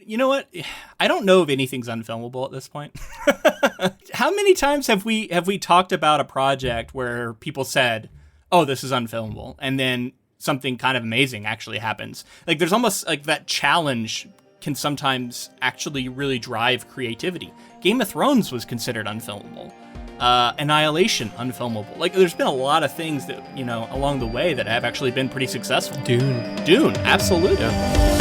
You know what? I don't know if anything's unfilmable at this point. How many times have we talked about a project where people said, "Oh, this is unfilmable," and then something kind of amazing actually happens? Like, there's almost like that challenge can sometimes actually really drive creativity. Game of Thrones was considered unfilmable. Annihilation, unfilmable. Like, there's been a lot of things that, along the way that have actually been pretty successful. Dune, absolutely. Yeah.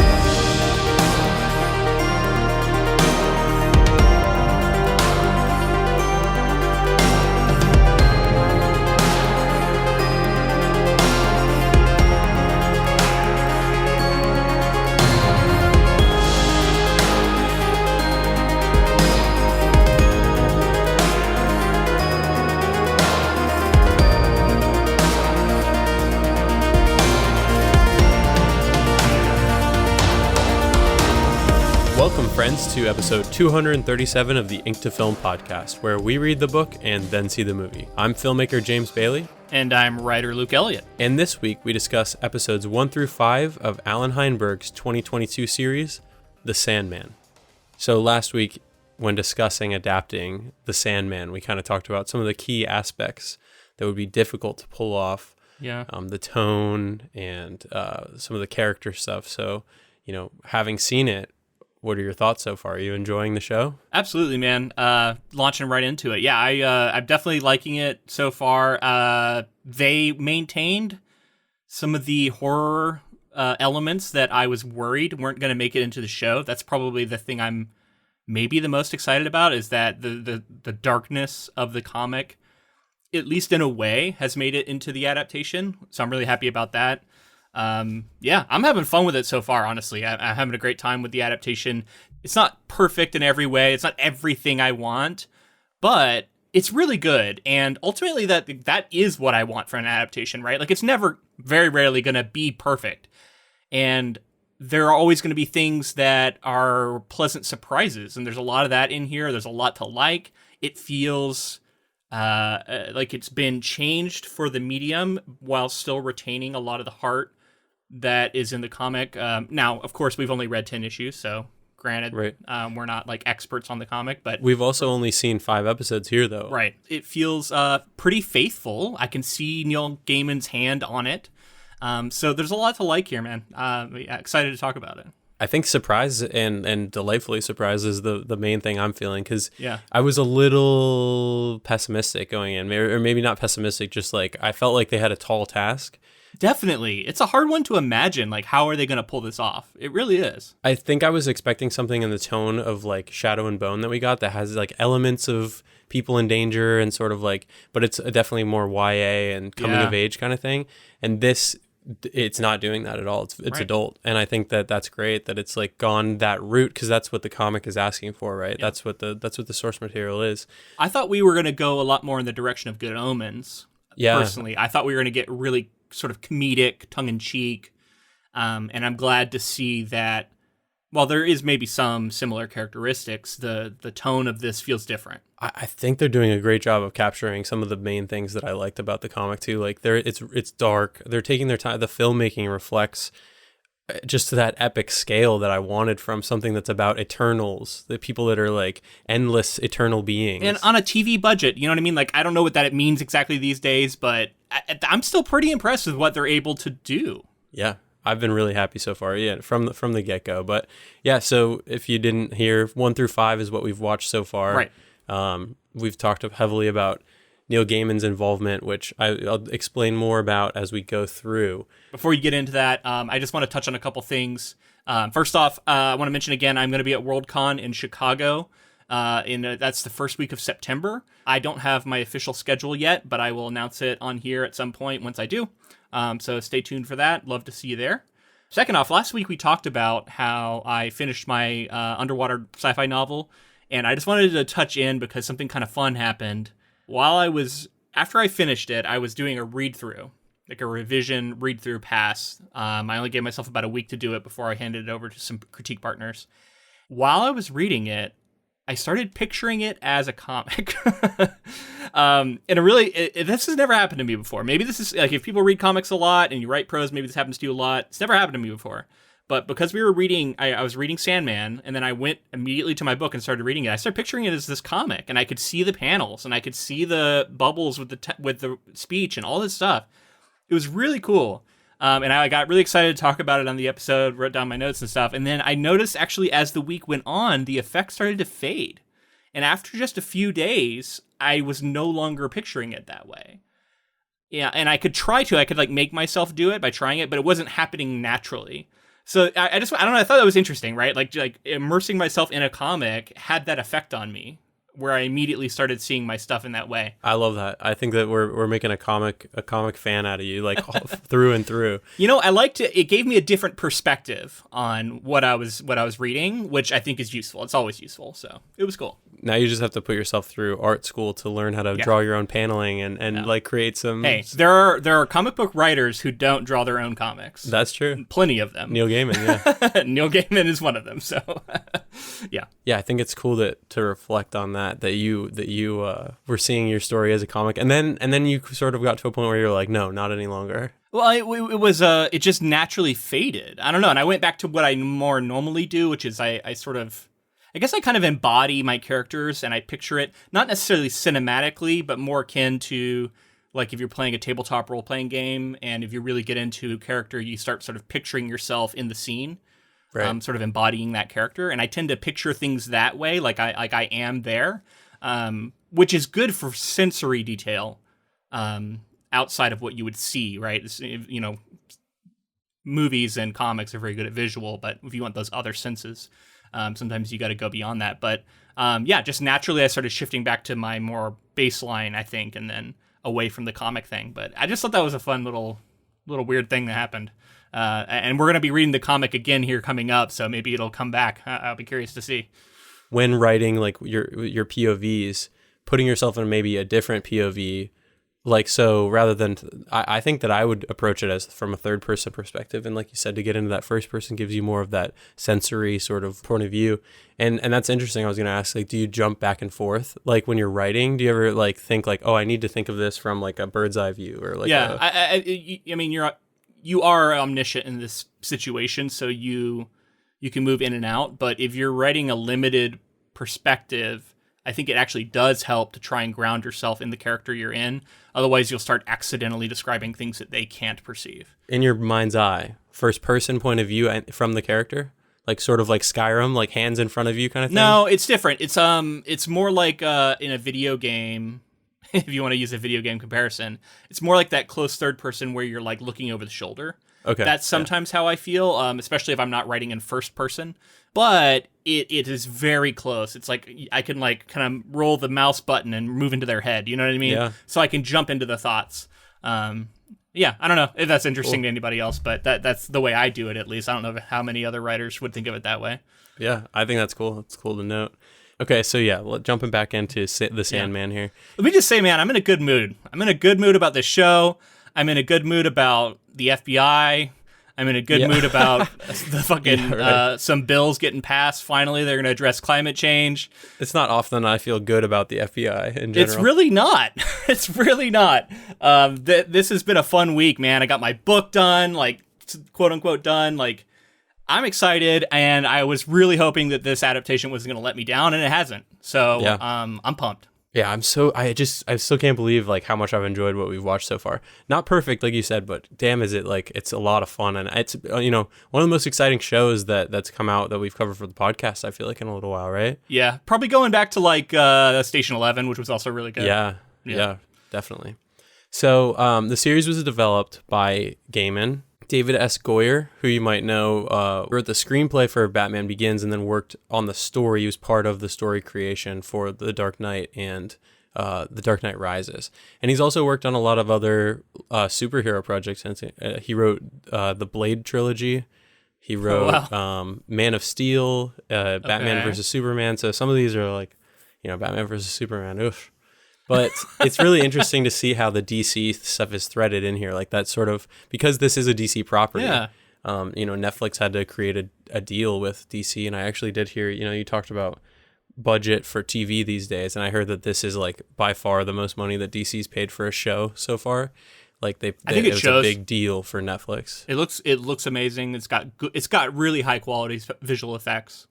Friends, to episode 237 of the Ink to Film podcast, where we read the book and then see the movie. I'm filmmaker James Bailey. And I'm writer Luke Elliott. And this week we discuss episodes 1 through 5 of Allen Heinberg's 2022 series, The Sandman. So last week, when discussing adapting The Sandman, we kind of talked about some of the key aspects that would be difficult to pull off. Yeah. The tone and some of the character stuff. So, having seen it, what are your thoughts so far? Are you enjoying the show? Absolutely, man. Launching right into it. Yeah, I'm definitely liking it so far. They maintained some of the horror elements that I was worried weren't going to make it into the show. That's probably the thing I'm maybe the most excited about, is that the darkness of the comic, at least in a way, has made it into the adaptation. So I'm really happy about that. Yeah, I'm having fun with it so far, honestly. I'm having a great time with the adaptation. It's not perfect in every way. It's not everything I want, but it's really good. And ultimately, that is what I want for an adaptation, right? Like, it's never, very rarely going to be perfect. And there are always going to be things that are pleasant surprises. And there's a lot of that in here. There's a lot to like. It feels like it's been changed for the medium while still retaining a lot of the heart that is in the comic. Now, of course, we've only read 10 issues, so granted, right. We're not like experts on the comic, but we've also only seen 5 episodes here, though. Right. It feels pretty faithful. I can see Neil Gaiman's hand on it. So there's a lot to like here, man. Excited to talk about it. I think surprise and delightfully surprised is the main thing I'm feeling, because yeah. I was a little pessimistic going in, or maybe not pessimistic, just like I felt like they had a tall task. Definitely. It's a hard one to imagine, like, how are they going to pull this off? It really is. I think I was expecting something in the tone of like Shadow and Bone that we got that has like elements of people in danger and sort of like, but it's definitely more YA and coming of age kind of thing. And this, it's not doing that at all. It's right. Adult. And I think that's great that it's like gone that route, because that's what the comic is asking for, right? Yeah. That's what the source material is. I thought we were going to go a lot more in the direction of Good Omens. Yeah. Personally, I thought we were going to get really sort of comedic, tongue-in-cheek. And I'm glad to see that while there is maybe some similar characteristics, the tone of this feels different. I think they're doing a great job of capturing some of the main things that I liked about the comic too. Like it's dark. They're taking their time. The filmmaking reflects just to that epic scale that I wanted from something that's about Eternals, the people that are like endless eternal beings. And on a TV budget, you know what I mean? Like, I don't know what that it means exactly these days, but I'm still pretty impressed with what they're able to do. Yeah. I've been really happy so far, from the get-go. But yeah, so if you didn't hear, 1 through 5 is what we've watched so far. Right. We've talked heavily about Neil Gaiman's involvement, which I'll explain more about as we go through. Before you get into that, I just want to touch on a couple things. First off, I want to mention again, I'm going to be at Worldcon in Chicago. That's the first week of September. I don't have my official schedule yet, but I will announce it on here at some point once I do. So stay tuned for that. Love to see you there. Second off, last week we talked about how I finished my underwater sci-fi novel, and I just wanted to touch in because something kind of fun happened. After I finished it, I was doing a read-through, like a revision read-through pass. I only gave myself about a week to do it before I handed it over to some critique partners. While I was reading it, I started picturing it as a comic. And this has never happened to me before. Maybe this is like, if people read comics a lot and you write prose, maybe this happens to you a lot. It's never happened to me before. But because we were reading, I was reading Sandman, and then I went immediately to my book and started reading it. I started picturing it as this comic, and I could see the panels, and I could see the bubbles with the speech and all this stuff. It was really cool. And I got really excited to talk about it on the episode, wrote down my notes and stuff. And then I noticed actually as the week went on, the effects started to fade. And after just a few days, I was no longer picturing it that way. Yeah, and I could like make myself do it by trying it, but it wasn't happening naturally. So I don't know, I thought that was interesting, right? Like immersing myself in a comic had that effect on me, where I immediately started seeing my stuff in that way. I love that. I think that we're making a comic fan out of you, like through and through. You know, I liked it. It gave me a different perspective on what I was reading, which I think is useful. It's always useful, so it was cool. Now you just have to put yourself through art school to learn how to draw your own paneling and like create some. Hey, there are comic book writers who don't draw their own comics. That's true. Plenty of them. Neil Gaiman, yeah. Neil Gaiman is one of them. So, yeah. Yeah, I think it's cool to reflect on that you were seeing your story as a comic, and then you sort of got to a point where you're like, no, not any longer. Well, it just naturally faded. I don't know, and I went back to what I more normally do, which is I guess I kind of embody my characters and I picture it, not necessarily cinematically, but more akin to like if you're playing a tabletop role-playing game and if you really get into a character, you start sort of picturing yourself in the scene, right. Sort of embodying that character. And I tend to picture things that way, like I am there, which is good for sensory detail outside of what you would see, right? You know, movies and comics are very good at visual, but if you want those other senses, sometimes you got to go beyond that. But just naturally I started shifting back to my more baseline, I think, and then away from the comic thing. But I just thought that was a fun little weird thing that happened. And we're going to be reading the comic again here coming up, so maybe it'll come back. I'll be curious to see. When writing like your POVs, putting yourself in maybe a different POV, like, so rather than, I think that I would approach it as from a third person perspective. And like you said, to get into that first person gives you more of that sensory sort of point of view. And that's interesting. I was going to ask, like, do you jump back and forth? Like when you're writing, do you ever like think like, oh, I need to think of this from like a bird's eye view or like, I mean, you are omniscient in this situation, so you can move in and out. But if you're writing a limited perspective, I think it actually does help to try and ground yourself in the character you're in. Otherwise, you'll start accidentally describing things that they can't perceive. In your mind's eye, first person point of view from the character? Like sort of like Skyrim, like hands in front of you kind of thing? No, it's different. It's more like in a video game, if you want to use a video game comparison. It's more like that close third person where you're like looking over the shoulder. Okay. That's sometimes how I feel, especially if I'm not writing in first person. But it is very close. It's like I can like kind of roll the mouse button and move into their head. You know what I mean? Yeah. So I can jump into the thoughts. I don't know if that's interesting to anybody else, but that's the way I do it, at least. I don't know how many other writers would think of it that way. Yeah, I think that's cool. It's cool to note. Okay, so jumping back into the Sandman here. Let me just say, man, I'm in a good mood. I'm in a good mood about this show. I'm in a good mood about the FBI. I'm in a good mood about the fucking some bills getting passed. Finally, they're going to address climate change. It's not often I feel good about the FBI in general. It's really not. It's really not. This has been a fun week, man. I got my book done, like quote unquote done. Like I'm excited, and I was really hoping that this adaptation was going to let me down, and it hasn't. So I'm pumped. Yeah, I still can't believe like how much I've enjoyed what we've watched so far. Not perfect, like you said, but damn, is it like it's a lot of fun, and it's one of the most exciting shows that's come out that we've covered for the podcast. I feel like in a little while, right? Yeah, probably going back to like Station 11, which was also really good. Yeah, definitely. So the series was developed by Gaiman. David S. Goyer, who you might know, wrote the screenplay for Batman Begins and then worked on the story. He was part of the story creation for The Dark Knight and The Dark Knight Rises. And he's also worked on a lot of other superhero projects. He wrote the Blade trilogy. He wrote Man of Steel, Batman versus Superman. So some of these are like, Batman versus Superman. Oof. But it's really interesting to see how the DC stuff is threaded in here, like that sort of, because this is a DC property. Yeah. Netflix had to create a deal with DC, and I actually did hear, you talked about budget for TV these days, and I heard that this is like by far the most money that DC's paid for a show so far. Like I think it was shows. a big deal for Netflix. It looks amazing. It's got really high quality visual effects,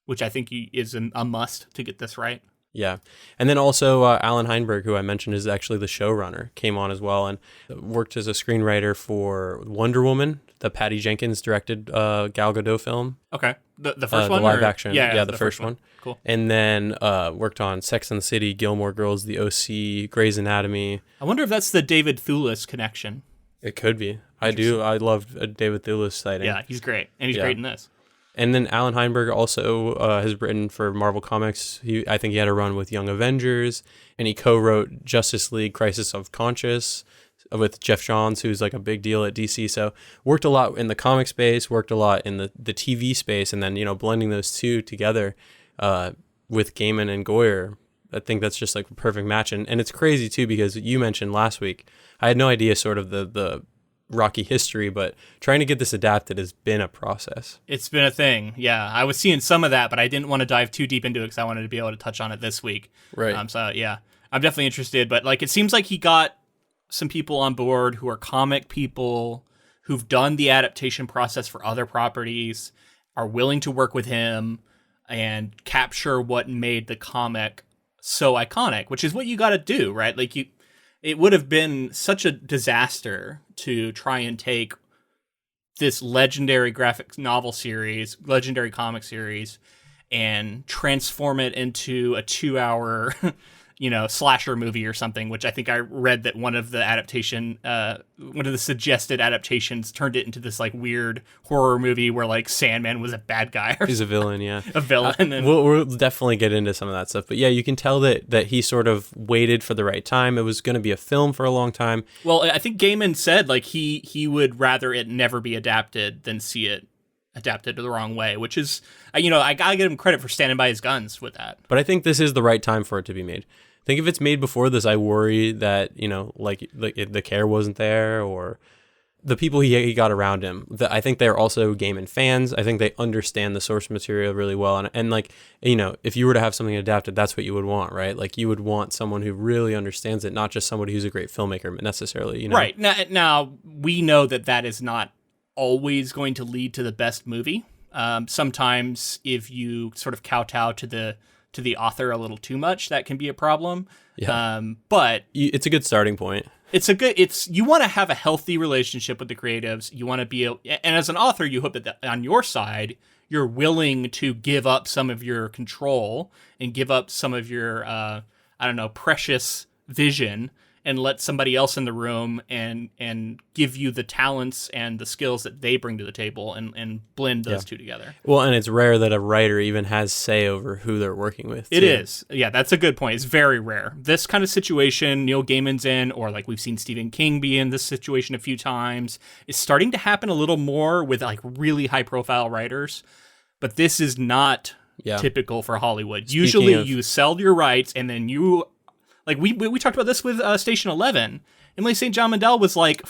which I think is a must to get this right. Yeah. And then also Allen Heinberg, who I mentioned is actually the showrunner, came on as well and worked as a screenwriter for Wonder Woman, the Patty Jenkins directed Gal Gadot film. Okay. The first one? The live action. Yeah, the first one. Cool. And then worked on Sex and the City, Gilmore Girls, The OC, Grey's Anatomy. I wonder if that's the David Thewlis connection. It could be. I love a David Thewlis sighting. Yeah, he's great. And he's great in this. And then Allen Heinberg also has written for Marvel Comics. I think he had a run with Young Avengers, and he co-wrote Justice League Crisis of Conscience with Jeff Johns, who's like a big deal at DC. So worked a lot in the comic space, worked a lot in the TV space, and then, blending those two together with Gaiman and Goyer. I think that's just like a perfect match. And it's crazy too, because you mentioned last week, I had no idea sort of the Rocky history, but trying to get this adapted has been a process. It's been a thing. Yeah. I was seeing some of that, but I didn't want to dive too deep into it because I wanted to be able to touch on it this week. Right. So yeah, I'm definitely interested, but like, it seems like he got some people on board who are comic people who've done the adaptation process for other properties, are willing to work with him and capture what made the comic so iconic, which is what you got to do, right? Like it would have been such a disaster to try and take this legendary graphic novel series, legendary comic series, and transform it into a 2-hour, slasher movie or something, which I think I read that one of the suggested adaptations turned it into this like weird horror movie where like Sandman was a bad guy. He's a villain, yeah. A villain. We'll definitely get into some of that stuff. But yeah, you can tell that he sort of waited for the right time. It was going to be a film for a long time. Well, I think Gaiman said like he would rather it never be adapted than see it adapted the wrong way, which is, I gotta give him credit for standing by his guns with that. But I think this is the right time for it to be made. I think if it's made before this, I worry that, like the care wasn't there, or the people he got around him. I think they're also Gaiman fans. I think they understand the source material really well. And like, if you were to have something adapted, that's what you would want, right? Like you would want someone who really understands it, not just somebody who's a great filmmaker necessarily, Right. Now we know that is not always going to lead to the best movie. Sometimes if you sort of kowtow to the author a little too much, that can be a problem. Yeah. But it's a good starting point. You want to have a healthy relationship with the creatives. You want to be, and as an author, you hope that on your side, you're willing to give up some of your control and give up some of your, precious vision, and let somebody else in the room and give you the talents and the skills that they bring to the table and blend those two together. Well, and it's rare that a writer even has say over who they're working with. It is. Yeah, that's a good point. It's very rare. This kind of situation Neil Gaiman's in, or like we've seen Stephen King be in this situation a few times, is starting to happen a little more with like really high profile writers. But this is not typical for Hollywood. Usually you sell your rights and then you... Like, we talked about this with Station 11. Emily St. John Mandel was, like,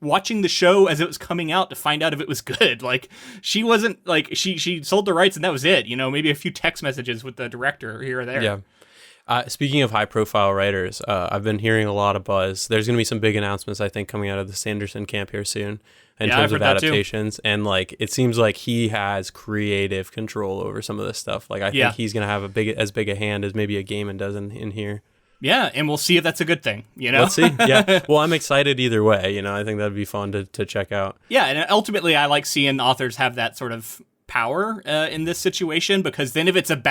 watching the show as it was coming out to find out if it was good. Like, she wasn't, like, she sold the rights and that was it. Maybe a few text messages with the director here or there. Yeah. Speaking of high-profile writers, I've been hearing a lot of buzz. There's going to be some big announcements, I think, coming out of the Sanderson camp here soon in terms of adaptations. And, like, it seems like he has creative control over some of this stuff. Like, I think he's going to have as big a hand as maybe a Gaiman does in here. Yeah, and we'll see if that's a good thing, Let's see, yeah. Well, I'm excited either way, I think that'd be fun to check out. Yeah, and ultimately I like seeing authors have that sort of power in this situation, because then if it's if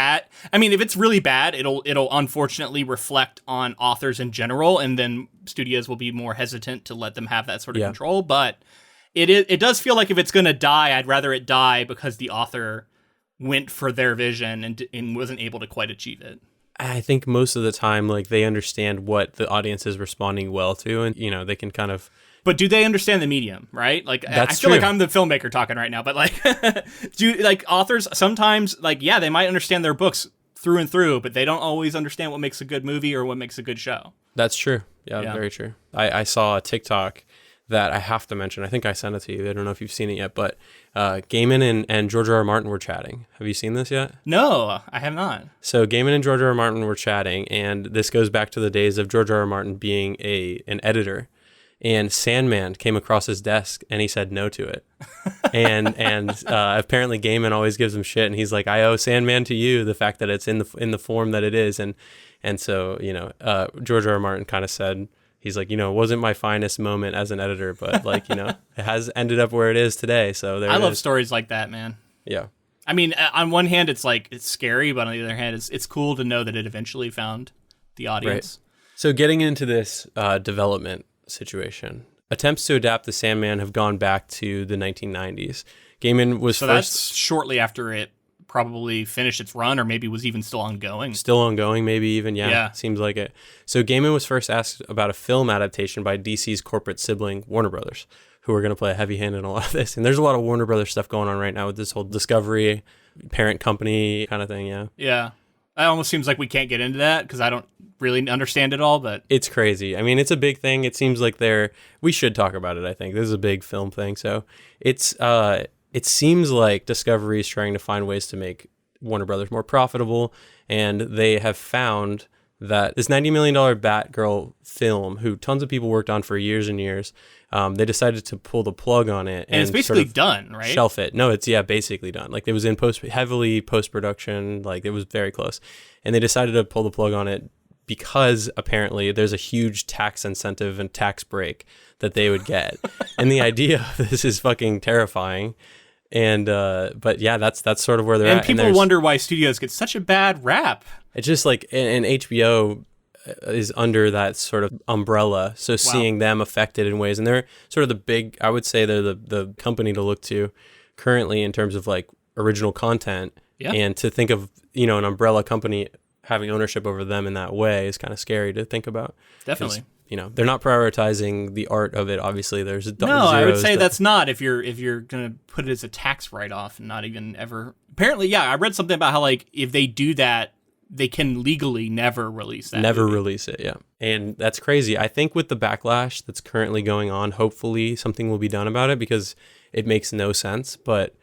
it's really bad, it'll unfortunately reflect on authors in general, and then studios will be more hesitant to let them have that sort of control. But it does feel like if it's going to die, I'd rather it die because the author went for their vision and wasn't able to quite achieve it. I think most of the time, like, they understand what the audience is responding well to, and, they can kind of... But do they understand the medium, right? Like, That's I feel true. like I'm the filmmaker talking right now, but, like, authors sometimes, like, yeah, they might understand their books through and through, but they don't always understand what makes a good movie or what makes a good show. That's true. Yeah. Very true. I saw a TikTok that I have to mention. I think I sent it to you. I don't know if you've seen it yet, but Gaiman and George R. Martin were chatting. Have you seen this yet? No, I have not. So Gaiman and George R. Martin were chatting, and this goes back to the days of George R. Martin being an editor. and Sandman came across his desk and he said no to it. and apparently Gaiman always gives him shit, and he's like, I owe Sandman to you, the fact that it's in the form that it is. And so, George R. R. Martin kind of said, he's like, it wasn't my finest moment as an editor, but like, it has ended up where it is today. So I love stories like that, man. Yeah. I mean, on one hand, it's like, it's scary, but on the other hand, it's cool to know that it eventually found the audience. Right. So getting into this development situation, attempts to adapt The Sandman have gone back to the 1990s. Gaiman was that's shortly after it probably finished its run, or maybe was even still ongoing. Still ongoing, maybe even, yeah. Seems like it. So Gaiman was first asked about a film adaptation by DC's corporate sibling, Warner Brothers, who are going to play a heavy hand in a lot of this. And there's a lot of Warner Brothers stuff going on right now with this whole Discovery, parent company kind of thing, yeah. Yeah. It almost seems like we can't get into that because I don't really understand it all, but... It's crazy. I mean, it's a big thing. It seems like we should talk about it, I think. This is a big film thing. So it seems like Discovery is trying to find ways to make Warner Brothers more profitable, and they have found that this $90 million Batgirl film, who tons of people worked on for years and years, they decided to pull the plug on it. And it's basically done, right? Shelf it. No, it's, basically done. Like, it was in heavily post-production, like, it was very close. And they decided to pull the plug on it because apparently there's a huge tax incentive and tax break that they would get. And the idea of this is fucking terrifying. And but yeah, that's sort of where they're at. And people wonder why studios get such a bad rap. It's just like, and HBO is under that sort of umbrella, so seeing them affected in ways, and they're sort of I would say they're the company to look to currently in terms of like original content. Yeah. And to think of an umbrella company having ownership over them in that way is kind of scary to think about. Definitely. They're not prioritizing the art of it. Obviously, there's I would say that's not if you're gonna put it as a tax write-off and not even ever. Apparently, I read something about how like if they do that, they can legally never release that. Never release it, yeah. And that's crazy. I think with the backlash that's currently going on, hopefully something will be done about it because it makes no sense. But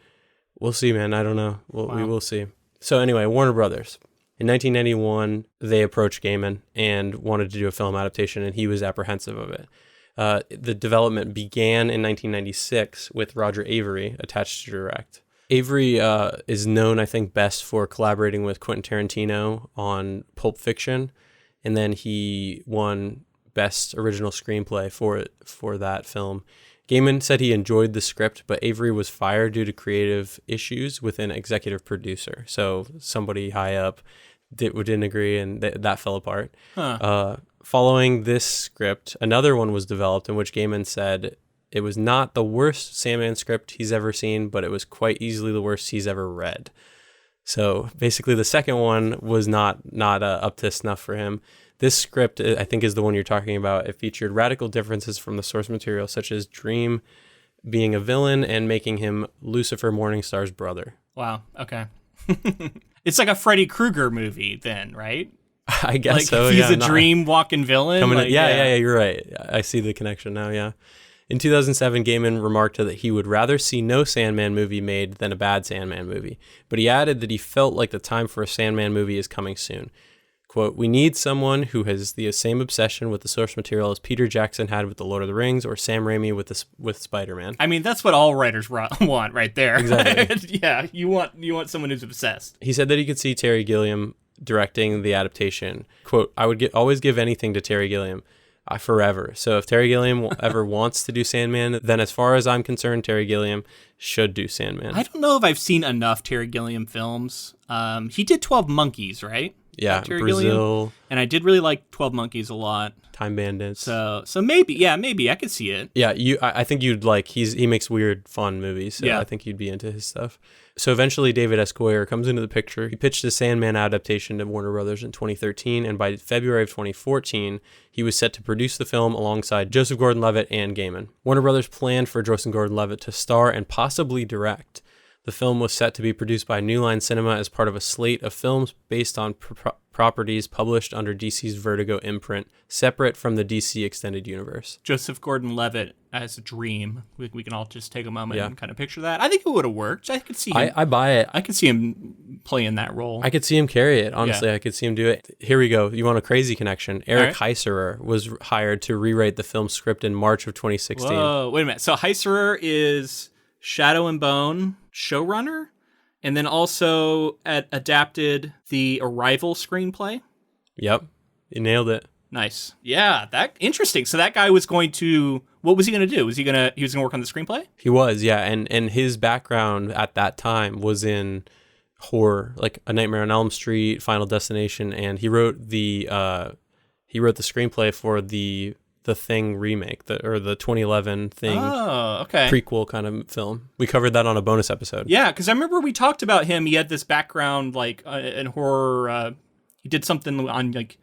we'll see, man. I don't know. We will see. So anyway, Warner Brothers. In 1991, they approached Gaiman and wanted to do a film adaptation, and he was apprehensive of it. The development began in 1996 with Roger Avary attached to direct. Avery is known, I think, best for collaborating with Quentin Tarantino on Pulp Fiction, and then he won Best Original Screenplay for that film. Gaiman said he enjoyed the script, but Avery was fired due to creative issues with an executive producer. So somebody high up didn't agree, and that fell apart. Huh. Following this script, another one was developed in which Gaiman said it was not the worst Sandman script he's ever seen, but it was quite easily the worst he's ever read. So basically the second one was not up to snuff for him. This script, I think, is the one you're talking about. It featured radical differences from the source material, such as Dream being a villain and making him Lucifer Morningstar's brother. Wow. Okay. It's like a Freddy Krueger movie then, right? I guess like so. He's a dream walking villain. Yeah, you're right. I see the connection now, yeah. In 2007, Gaiman remarked that he would rather see no Sandman movie made than a bad Sandman movie. But he added that he felt like the time for a Sandman movie is coming soon. Quote, "We need someone who has the same obsession with the source material as Peter Jackson had with The Lord of the Rings or Sam Raimi with Spider-Man." I mean, that's what all writers want right there. Exactly. Yeah, you want someone who's obsessed. He said that he could see Terry Gilliam directing the adaptation. Quote, "I would always give anything to Terry Gilliam. Forever. So if Terry Gilliam ever wants to do Sandman, then as far as I'm concerned, Terry Gilliam should do Sandman." I don't know if I've seen enough Terry Gilliam films. He did 12 Monkeys, right? Yeah, Brazil. Gilliam. And I did really like 12 Monkeys a lot. Time Bandits. So maybe I could see it. Yeah, I think you'd like, he makes weird, fun movies, so yeah. I think you'd be into his stuff. So eventually David S. Goyer comes into the picture. He pitched the Sandman adaptation to Warner Brothers in 2013, and by February of 2014, he was set to produce the film alongside Joseph Gordon-Levitt and Gaiman. Warner Brothers planned for Joseph Gordon-Levitt to star and possibly direct. The film was set to be produced by New Line Cinema as part of a slate of films based on properties published under DC's Vertigo imprint, separate from the DC Extended Universe. Joseph Gordon-Levitt as a dream. We can all just take a moment and kind of picture that. I think it would have worked. I could see him. I buy it. I could see him playing that role. I could see him carry it. Honestly, I could see him do it. Here we go. You want a crazy connection? Eric Heiserer was hired to rewrite the film's script in March of 2016. Whoa, wait a minute. So Heiserer is Shadow and Bone showrunner, and then also adapted the Arrival screenplay. Yep, you nailed it. Nice. Yeah, that interesting. So that guy was going to. What was he going to do? He was going to work on the screenplay? He was, yeah, and his background at that time was in horror, like A Nightmare on Elm Street, Final Destination, and he wrote the screenplay for the Thing remake, the 2011 Thing prequel kind of film. We covered that on a bonus episode. Yeah, because I remember we talked about him. He had this background like in horror. He did something on like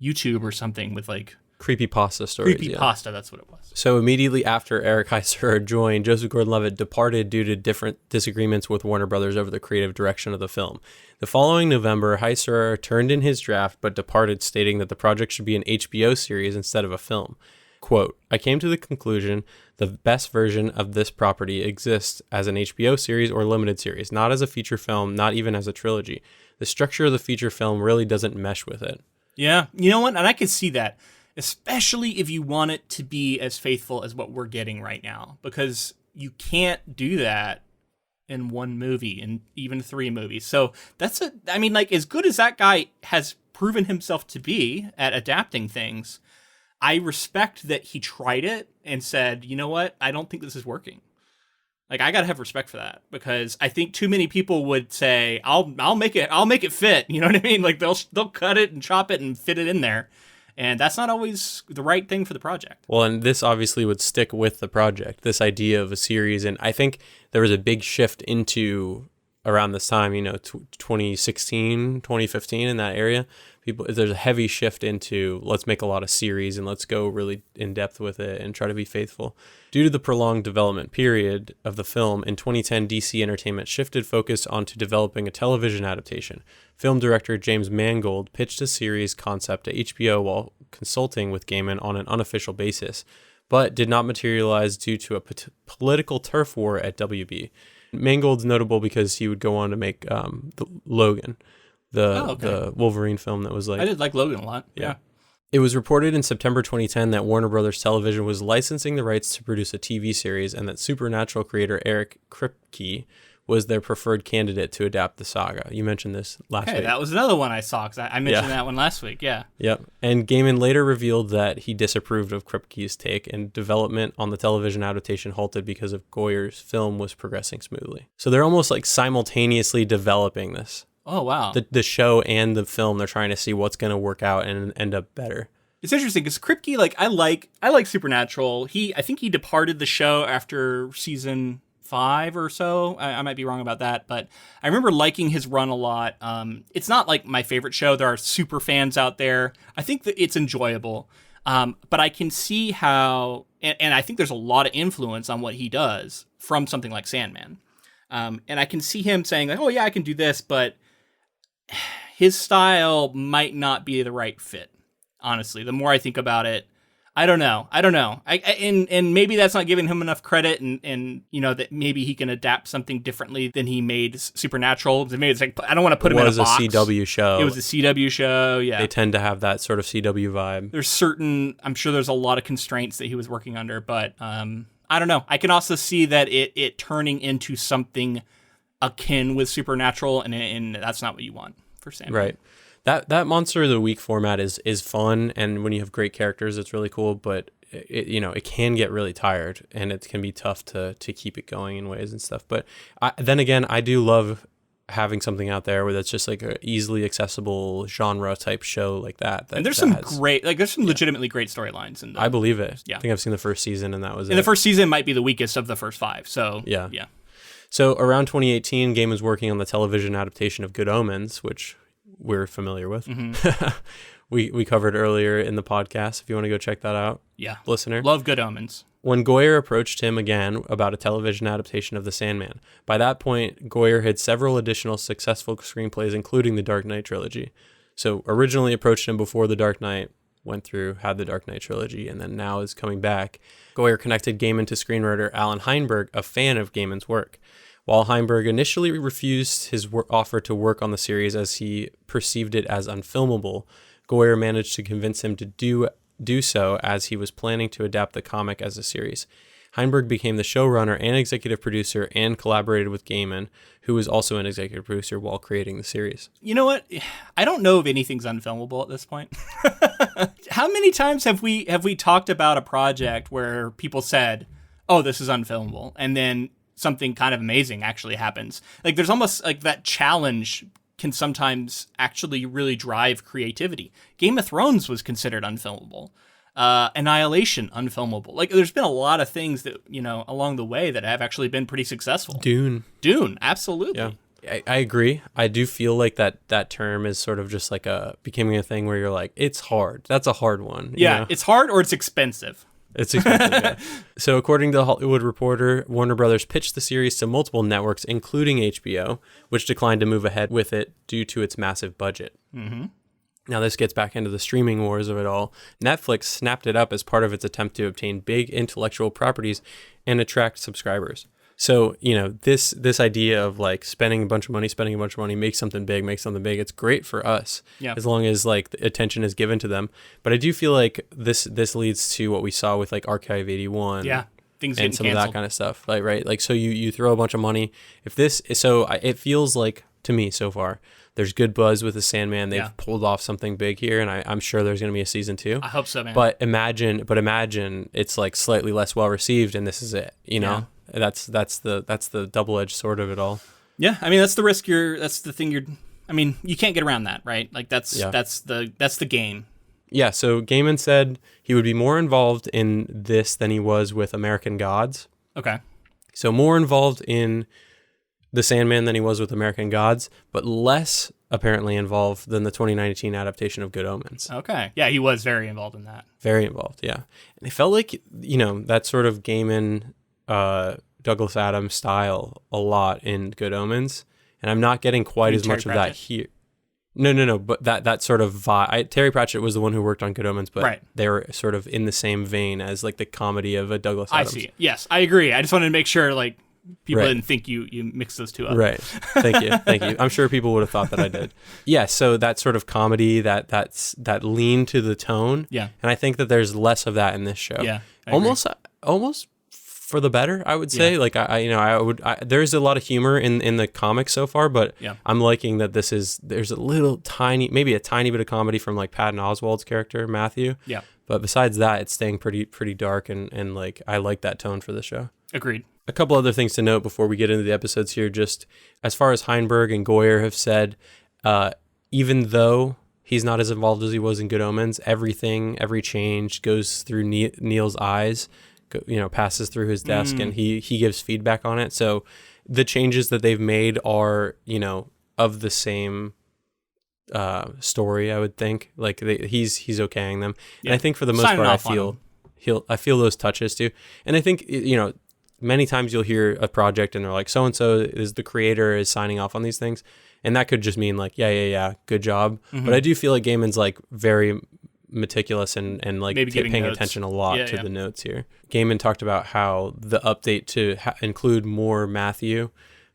YouTube or something with like creepypasta stories. Creepypasta, that's what it was. So immediately after Eric Heiserer joined, Joseph Gordon-Levitt departed due to different disagreements with Warner Brothers over the creative direction of the film. The following November, Heiserer turned in his draft but departed, stating that the project should be an HBO series instead of a film. Quote, I came to the conclusion the best version of this property exists as an HBO series or limited series, not as a feature film, not even as a trilogy. The structure of the feature film really doesn't mesh with it. Yeah, you know what? And I can see that, especially if you want it to be as faithful as what we're getting right now, because you can't do that in one movie and even 3 movies. So that's as good as that guy has proven himself to be at adapting things, I respect that he tried it and said, you know what? I don't think this is working. Like, I got to have respect for that, because I think too many people would say, I'll make it fit. You know what I mean? Like they'll cut it and chop it and fit it in there. And that's not always the right thing for the project. Well, and this obviously would stick with the project, this idea of a series. And I think there was a big shift into around this time, 2016, 2015 in that area. There's a heavy shift into let's make a lot of series and let's go really in depth with it and try to be faithful. Due to the prolonged development period of the film, in 2010, DC Entertainment shifted focus onto developing a television adaptation. Film director James Mangold pitched a series concept to HBO while consulting with Gaiman on an unofficial basis, but did not materialize due to a political turf war at WB. Mangold's notable because he would go on to make the Logan, the Wolverine film that was like... I did like Logan a lot, yeah. It was reported in September 2010 that Warner Brothers Television was licensing the rights to produce a TV series and that Supernatural creator Eric Kripke was their preferred candidate to adapt the saga. You mentioned this last week. That was another one I saw, because I mentioned that one last week, yeah. Yep. And Gaiman later revealed that he disapproved of Kripke's take, and development on the television adaptation halted because of Goyer's film was progressing smoothly. So they're almost like simultaneously developing this. Oh, wow. The show and the film, they're trying to see what's going to work out and end up better. It's interesting because Kripke, I like Supernatural. I think he departed the show after season 5 or so. I might be wrong about that, but I remember liking his run a lot. It's not like my favorite show. There are super fans out there. I think that it's enjoyable. But I can see how, and I think there's a lot of influence on what he does from something like Sandman. And I can see him saying like, oh yeah, I can do this, but his style might not be the right fit. Honestly, the more I think about it, I don't know. And maybe that's not giving him enough credit, and that maybe he can adapt something differently than he made Supernatural. Maybe it's like, I don't want to put him in a box. It was a CW show. It was a CW show, yeah. They tend to have that sort of CW vibe. I'm sure there's a lot of constraints that he was working under, but I don't know. I can also see that it turning into something akin with Supernatural, and that's not what you want for Sandman. Right. That Monster of the Week format is fun, and when you have great characters, it's really cool, but it can get really tired, and it can be tough to keep it going in ways and stuff. But then again, I do love having something out there where that's just like a easily accessible genre type show like that. And there's some legitimately great storylines. I believe it. Yeah. I think I've seen the first season, and that was it. And the first season might be the weakest of the first 5. So yeah. So around 2018, Gaiman was working on the television adaptation of Good Omens, which we're familiar with. Mm-hmm. we covered earlier in the podcast. If you want to go check that out, yeah, listener, love Good Omens. when Goyer approached him again about a television adaptation of The Sandman. By that point, Goyer had several additional successful screenplays, including the Dark Knight trilogy. So originally approached him before The Dark Knight, went through, had the Dark Knight trilogy, and then now is coming back. Goyer connected Gaiman to screenwriter Allen Heinberg, a fan of Gaiman's work. While Heinberg initially refused his offer to work on the series as he perceived it as unfilmable, Goyer managed to convince him to do so as he was planning to adapt the comic as a series. Heinberg became the showrunner and executive producer and collaborated with Gaiman, who was also an executive producer while creating the series. You know what? I don't know if anything's unfilmable at this point. How many times have we talked about a project where people said, "Oh, this is unfilmable," and then something kind of amazing actually happens? Like, there's almost like that challenge can sometimes actually really drive creativity. Game of Thrones was considered unfilmable. Annihilation, unfilmable. Like, there's been a lot of things that, along the way that have actually been pretty successful. Dune, absolutely. Yeah, I agree. I do feel like that term is sort of just like becoming a thing where you're like, it's hard. That's a hard one. Yeah, it's hard or it's expensive. It's expensive, yeah. So according to The Hollywood Reporter, Warner Brothers pitched the series to multiple networks, including HBO, which declined to move ahead with it due to its massive budget. Mm-hmm. Now, this gets back into the streaming wars of it all. Netflix snapped it up as part of its attempt to obtain big intellectual properties and attract subscribers. So, this idea of like spending a bunch of money, make something big, it's great for us, as long as like the attention is given to them. But I do feel like this leads to what we saw with like Archive 81. Yeah. Things and some canceled. Of that kind of stuff. Like, right. Like, so you throw a bunch of money. It feels like to me so far, there's good buzz with the Sandman. They've pulled off something big here, and I'm sure there's going to be a season 2. I hope so, man. But imagine it's like slightly less well received, and this is it. Yeah. That's the double-edged sword of it all. Yeah, I mean that's the risk. That's the thing. You can't get around that, right? Like that's the game. Yeah. So Gaiman said he would be more involved in this than he was with American Gods. Okay. So more involved in The Sandman than he was with American Gods, but less apparently involved than the 2019 adaptation of Good Omens. Okay. Yeah, he was very involved in that. Very involved, yeah. And it felt like, that sort of Gaiman, Douglas Adams style a lot in Good Omens, and I'm not getting quite as much of that here. No, but that sort of vibe. Terry Pratchett was the one who worked on Good Omens, but they were sort of in the same vein as like the comedy of a Douglas Adams. I see. Yes, I agree. I just wanted to make sure like people didn't think you mixed those two up. Right. Thank you. I'm sure people would have thought that I did. Yeah. So that sort of comedy, that lean to the tone. Yeah. And I think that there's less of that in this show. Yeah. Almost for the better, I would say. Like there's a lot of humor in the comics so far, but I'm liking that there's a little tiny, maybe a tiny bit of comedy from like Patton Oswalt's character Matthew. Yeah. But besides that, it's staying pretty dark, and like I like that tone for the show. Agreed. A couple other things to note before we get into the episodes here, just as far as Heinberg and Goyer have said, even though he's not as involved as he was in Good Omens, every change goes through Neil's eyes, passes through his desk, and he gives feedback on it. So the changes that they've made are, of the same story, I would think. Like he's okaying them. Yeah. And I think for the most part, I feel those touches too. And I think, many times you'll hear a project and they're like, so-and-so is the creator is signing off on these things. And that could just mean like, yeah, good job. Mm-hmm. But I do feel like Gaiman's like very meticulous and like paying attention a lot to the notes here. Gaiman talked about how the update to include more Matthew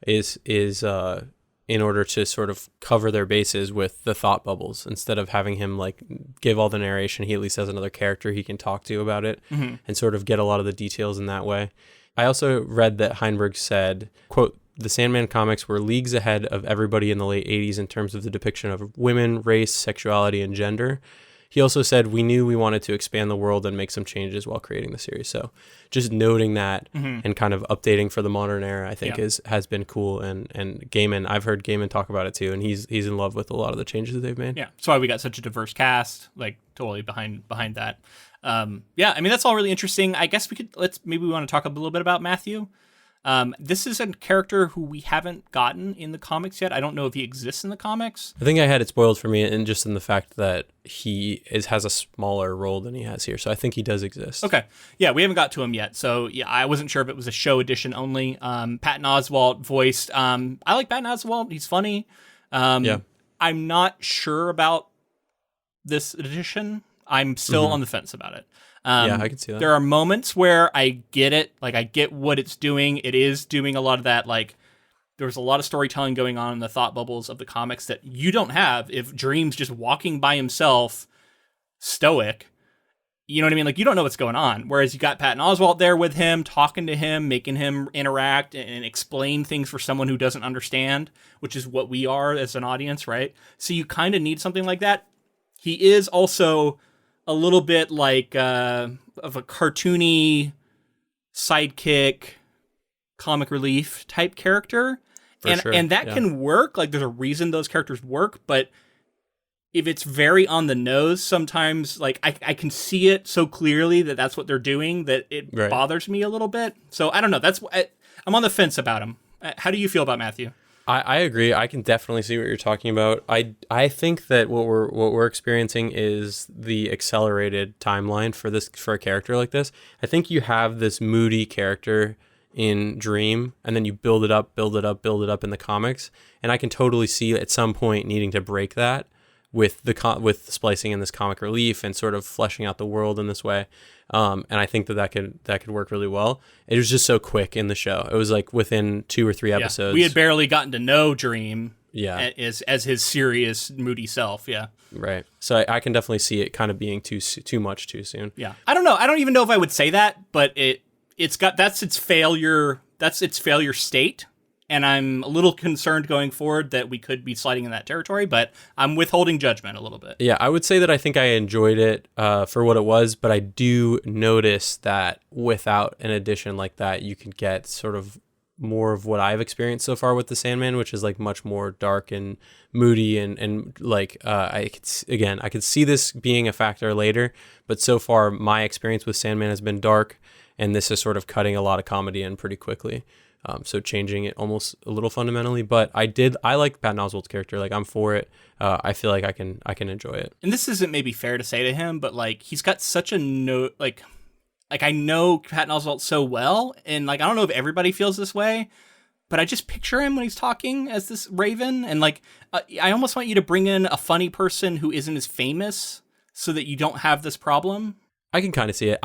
is in order to sort of cover their bases with the thought bubbles. Instead of having him like give all the narration, he at least has another character he can talk to about it and sort of get a lot of the details in that way. I also read that Heinberg said, quote, "The Sandman comics were leagues ahead of everybody in the late 80s in terms of the depiction of women, race, sexuality, and gender." He also said, "We knew we wanted to expand the world and make some changes while creating the series." So just noting that and kind of updating for the modern era, I think has been cool. And Gaiman, I've heard Gaiman talk about it too, and he's in love with a lot of the changes that they've made. Yeah, that's why we got such a diverse cast, like totally behind that. I mean, that's all really interesting. I guess we want to talk a little bit about Matthew. This is a character who we haven't gotten in the comics yet. I don't know if he exists in the comics. I think I had it spoiled for me, and just in the fact that he has a smaller role than he has here. So I think he does exist. Okay. Yeah, we haven't got to him yet. So yeah, I wasn't sure if it was a show edition only. Patton Oswalt voiced. I like Patton Oswalt. He's funny. Yeah. I'm not sure about this edition. I'm still on the fence about it. Yeah, I can see that. There are moments where I get it. Like, I get what it's doing. It is doing a lot of that. Like, there's a lot of storytelling going on in the thought bubbles of the comics that you don't have if Dream's just walking by himself, stoic. You know what I mean? Like, you don't know what's going on. Whereas you got Patton Oswalt there with him, talking to him, making him interact and explain things for someone who doesn't understand, which is what we are as an audience, right? So you kind of need something like that. He is also a little bit like of a cartoony sidekick, comic relief type character. And that can work. Like, there's a reason those characters work, but if it's very on the nose, sometimes like I can see it so clearly that that's what they're doing that it bothers me a little bit. So I don't know. I'm on the fence about him. How do you feel about Matthew? I agree. I can definitely see what you're talking about. I think that what we're experiencing is the accelerated timeline for a character like this. I think you have this moody character in Dream, and then you build it up in the comics, and I can totally see at some point needing to break that with splicing in this comic relief and sort of fleshing out the world in this way. And I think that could work really well. It was just so quick in the show. It was like within 2 or 3 episodes. We had barely gotten to know Dream yeah. as his serious, moody self. Yeah. Right. So I can definitely see it kind of being too much too soon. Yeah. I don't know. I don't even know if I would say that, but that's its failure. That's its failure state. And I'm a little concerned going forward that we could be sliding in that territory, but I'm withholding judgment a little bit. Yeah, I would say that I think I enjoyed it for what it was, but I do notice that without an addition like that, you can get sort of more of what I've experienced so far with the Sandman, which is like much more dark and moody and like I could see this being a factor later, but so far my experience with Sandman has been dark, and this is sort of cutting a lot of comedy in pretty quickly. So changing it almost a little fundamentally, but I like Patton Oswalt's character. Like, I'm for it. I feel like I can enjoy it. And this isn't maybe fair to say to him, but like, he's got such a like I know Patton Oswalt so well, and like, I don't know if everybody feels this way, but I just picture him when he's talking as this Raven, and like, I almost want you to bring in a funny person who isn't as famous so that you don't have this problem. I can kind of see it.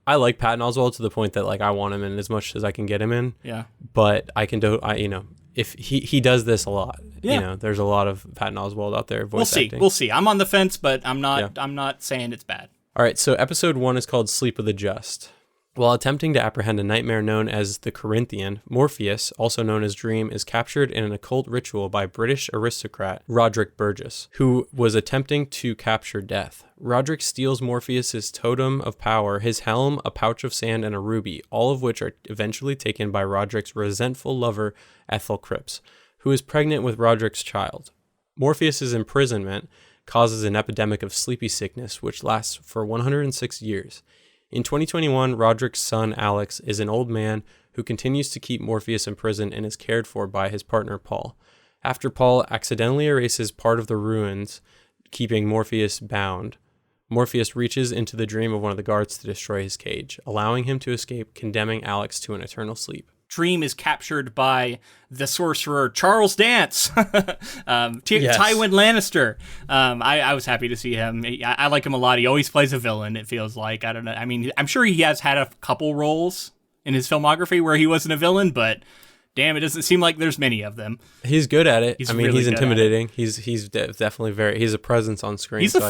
I like Patton Oswalt to the point that like I want him in as much as I can get him in. Yeah. But if he does this a lot. Yeah. There's a lot of Patton Oswalt out there voice acting. We'll see. I'm on the fence, but I'm not saying it's bad. All right, so episode 1 is called Sleep of the Just. While attempting to apprehend a nightmare known as the Corinthian, Morpheus, also known as Dream, is captured in an occult ritual by British aristocrat Roderick Burgess, who was attempting to capture Death. Roderick steals Morpheus's totem of power, his helm, a pouch of sand, and a ruby, all of which are eventually taken by Roderick's resentful lover, Ethel Cripps, who is pregnant with Roderick's child. Morpheus's imprisonment causes an epidemic of sleepy sickness, which lasts for 106 years. In 2021, Roderick's son, Alex, is an old man who continues to keep Morpheus in prison and is cared for by his partner, Paul. After Paul accidentally erases part of the ruins, keeping Morpheus bound, Morpheus reaches into the dream of one of the guards to destroy his cage, allowing him to escape, condemning Alex to an eternal sleep. Dream is captured by the sorcerer Charles Dance, Tywin Lannister. I was happy to see him. I like him a lot. He always plays a villain, it feels like. I don't know. I mean, I'm sure he has had a couple roles in his filmography where he wasn't a villain, but damn, it doesn't seem like there's many of them. He's good at it. He's intimidating. He's definitely he's a presence on screen. He's a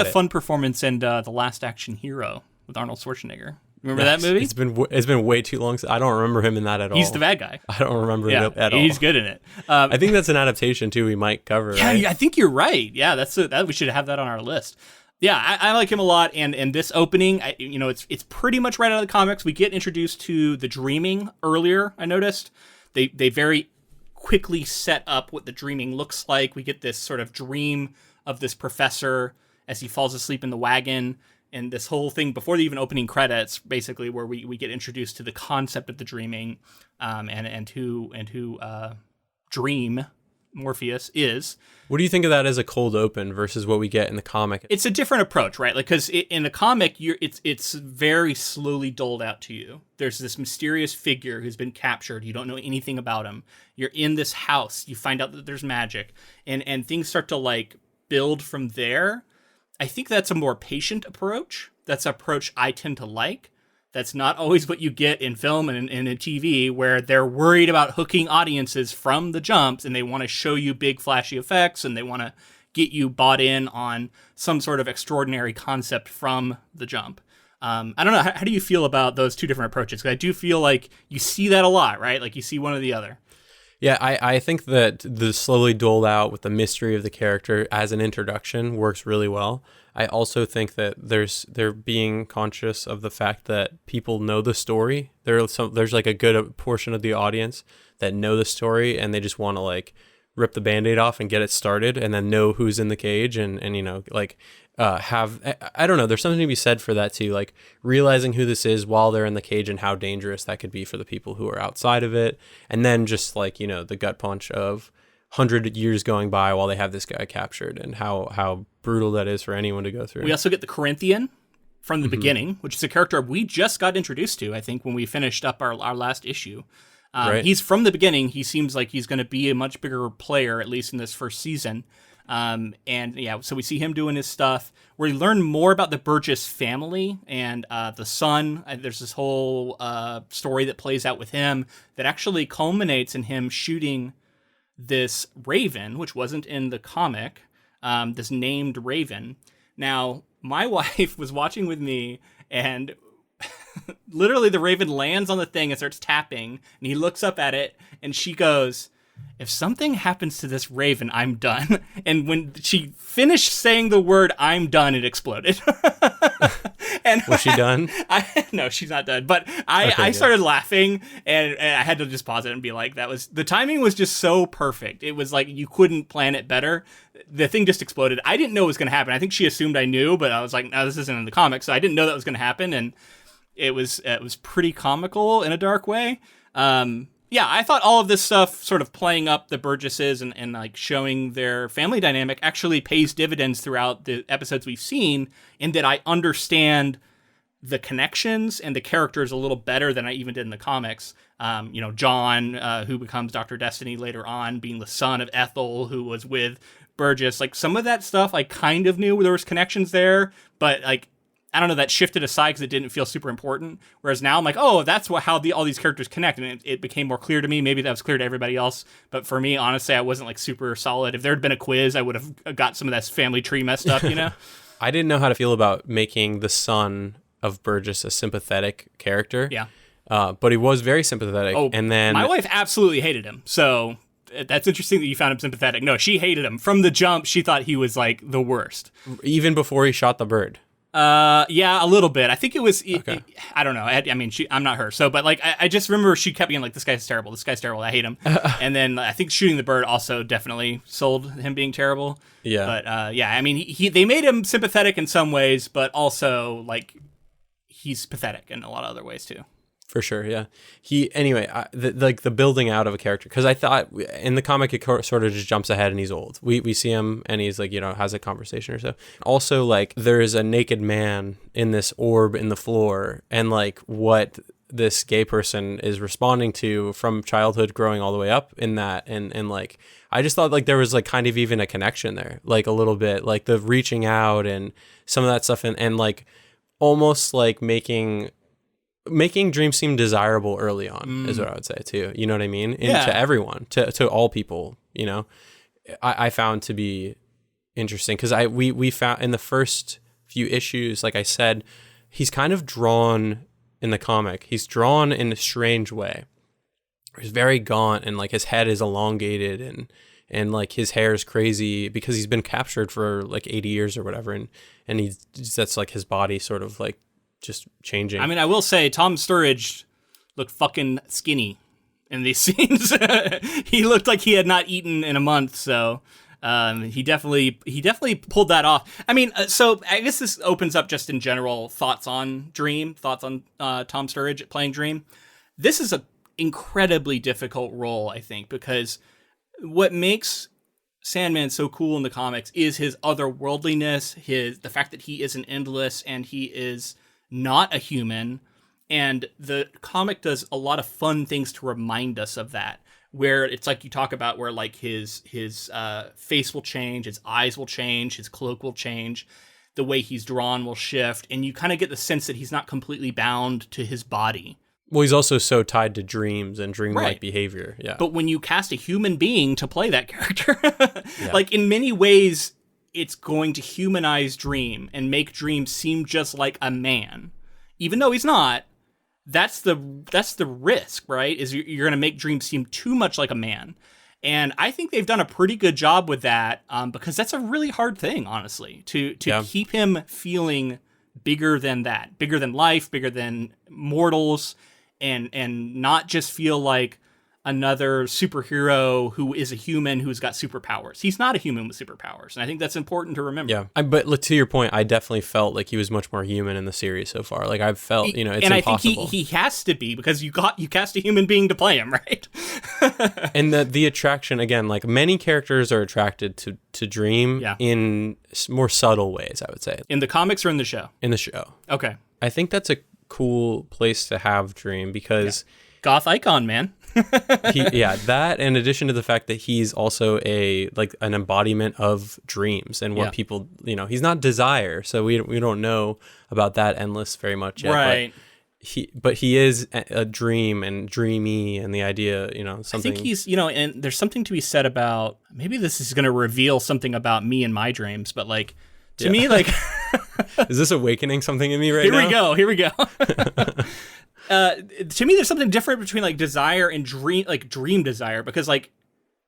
fun performance in The Last Action Hero with Arnold Schwarzenegger. Remember that movie? It's been way too long. I don't remember him in that at all. He's the bad guy. I don't remember it at all. He's good in it. I think that's an adaptation too. We might cover. Yeah, right? I think you're right. Yeah, that we should have that on our list. Yeah, I like him a lot. And this opening, it's pretty much right out of the comics. We get introduced to the dreaming earlier. I noticed they very quickly set up what the dreaming looks like. We get this sort of dream of this professor as he falls asleep in the wagon. And this whole thing before the even opening credits, basically where we get introduced to the concept of the dreaming, and who Dream Morpheus is. What do you think of that as a cold open versus what we get in the comic? It's a different approach, right? Like, because in the comic, it's very slowly doled out to you. There's this mysterious figure who's been captured. You don't know anything about him. You're in this house. You find out that there's magic, and things start to like build from there. I think that's a more patient approach. That's an approach I tend to like. That's not always what you get in film and in TV, where they're worried about hooking audiences from the jumps, and they want to show you big flashy effects, and they want to get you bought in on some sort of extraordinary concept from the jump. I don't know. How do you feel about those two different approaches? Because I do feel like you see that a lot, right? Like you see one or the other. Yeah, I think that the slowly doled out with the mystery of the character as an introduction works really well. I also think that they're being conscious of the fact that people know the story. There's like a good portion of the audience that know the story, and they just want to like rip the Band-Aid off and get it started, and then know who's in the cage, and you know, like I don't know. There's something to be said for that too, like realizing who this is while they're in the cage and how dangerous that could be for the people who are outside of it, and then just like, you know, the gut punch of 100 years going by while they have this guy captured, and how brutal that is for anyone to go through. We also get the Corinthian from the beginning, which is a character we just got introduced to, I think, when we finished up our last issue. Right. He's from the beginning. He seems like he's going to be a much bigger player, at least in this first season. And yeah, so we see him doing his stuff. We learn more about the Burgess family and the son. There's this whole story that plays out with him that actually culminates in him shooting this raven, which wasn't in the comic, this named raven. Now, my wife was watching with me, and literally the raven lands on the thing and starts tapping, and he looks up at it, and she goes, "If something happens to this raven, I'm done." And when she finished saying the word "I'm done," it exploded. And was she done? No, she's not done. But I started laughing, and I had to just pause it and be like, the timing was just so perfect. It was like you couldn't plan it better. The thing just exploded. I didn't know it was going to happen. I think she assumed I knew, but I was like, no, this isn't in the comics, so I didn't know that was going to happen, and it was pretty comical in a dark way. Yeah, I thought all of this stuff sort of playing up the Burgesses and like showing their family dynamic actually pays dividends throughout the episodes we've seen, in that I understand the connections and the characters a little better than I even did in the comics. You know, John, who becomes Dr. Destiny later on, being the son of Ethel, who was with Burgess. Like, some of that stuff I kind of knew there was connections there, but like, I don't know, that shifted aside because it didn't feel super important. Whereas now I'm like, oh, that's how all these characters connect. And it became more clear to me. Maybe that was clear to everybody else. But for me, honestly, I wasn't like super solid. If there had been a quiz, I would have got some of that family tree messed up, you know? I didn't know how to feel about making the son of Burgess a sympathetic character. Yeah. But he was very sympathetic. Oh, and then my wife absolutely hated him. So that's interesting that you found him sympathetic. No, she hated him. From the jump, she thought he was like the worst. Even before he shot the bird. Yeah, a little bit. I think it was, Okay. I don't know. I mean, I'm not her. So, but like, I just remember she kept being like, this guy's terrible. This guy's terrible. I hate him. And then I think shooting the bird also definitely sold him being terrible. Yeah. But, yeah, I mean, they made him sympathetic in some ways, but also like he's pathetic in a lot of other ways too. For sure, yeah. The building out of a character, because I thought in the comic it sort of just jumps ahead and he's old. We see him and he's like, you know, has a conversation or so. Also, like, there is a naked man in this orb in the floor, and like what this gay person is responding to from childhood growing all the way up in that, and like I just thought like there was like kind of even a connection there, like a little bit, like the reaching out and some of that stuff, and like almost like making dreams seem desirable early on is what I would say too. You know what I mean? To everyone, to all people, you know, I found to be interesting because we found in the first few issues, like I said, he's kind of drawn in the comic. He's drawn in a strange way. He's very gaunt, and like his head is elongated, and like his hair is crazy because he's been captured for like 80 years or whatever. And that's like his body sort of like just changing. I mean, I will say Tom Sturridge looked fucking skinny in these scenes. He looked like he had not eaten in a month. So He definitely pulled that off. I mean, so I guess this opens up just in general thoughts on Dream, thoughts on Tom Sturridge playing Dream. This is a incredibly difficult role, I think, because what makes Sandman so cool in the comics is his otherworldliness, the fact that he isn't endless and he is not a human. And the comic does a lot of fun things to remind us of that, where it's like you talk about where like his face will change, his eyes will change, his cloak will change, the way he's drawn will shift. And you kind of get the sense that he's not completely bound to his body. Well, he's also so tied to dreams and dreamlike behavior. Yeah. But when you cast a human being to play that character, like in many ways, it's going to humanize Dream and make Dream seem just like a man, even though he's not. That's the risk, right? Is you're going to make Dream seem too much like a man. And I think they've done a pretty good job with that, because that's a really hard thing, honestly, to keep him feeling bigger than that, bigger than life, bigger than mortals, and not just feel like another superhero who is a human who's got superpowers. He's not a human with superpowers, and I think that's important to remember. Yeah, but to your point, I definitely felt like he was much more human in the series so far. Like I've felt, it's and impossible. I think he has to be, because you cast a human being to play him, right? And the attraction, again, like many characters are attracted to Dream in more subtle ways, I would say. In the comics or in the show? In the show. Okay. I think that's a cool place to have Dream because... Goth icon, man. That in addition to the fact that he's also an embodiment of dreams and what people, he's not Desire, so we don't know about that endless very much yet. Right. But he is a dream and dreamy, and the idea, something. I think he's, and there's something to be said about, maybe this is going to reveal something about me and my dreams, but like, to me, like. Is this awakening something in me right now? Here we go. To me, there's something different between like desire and dream desire, because like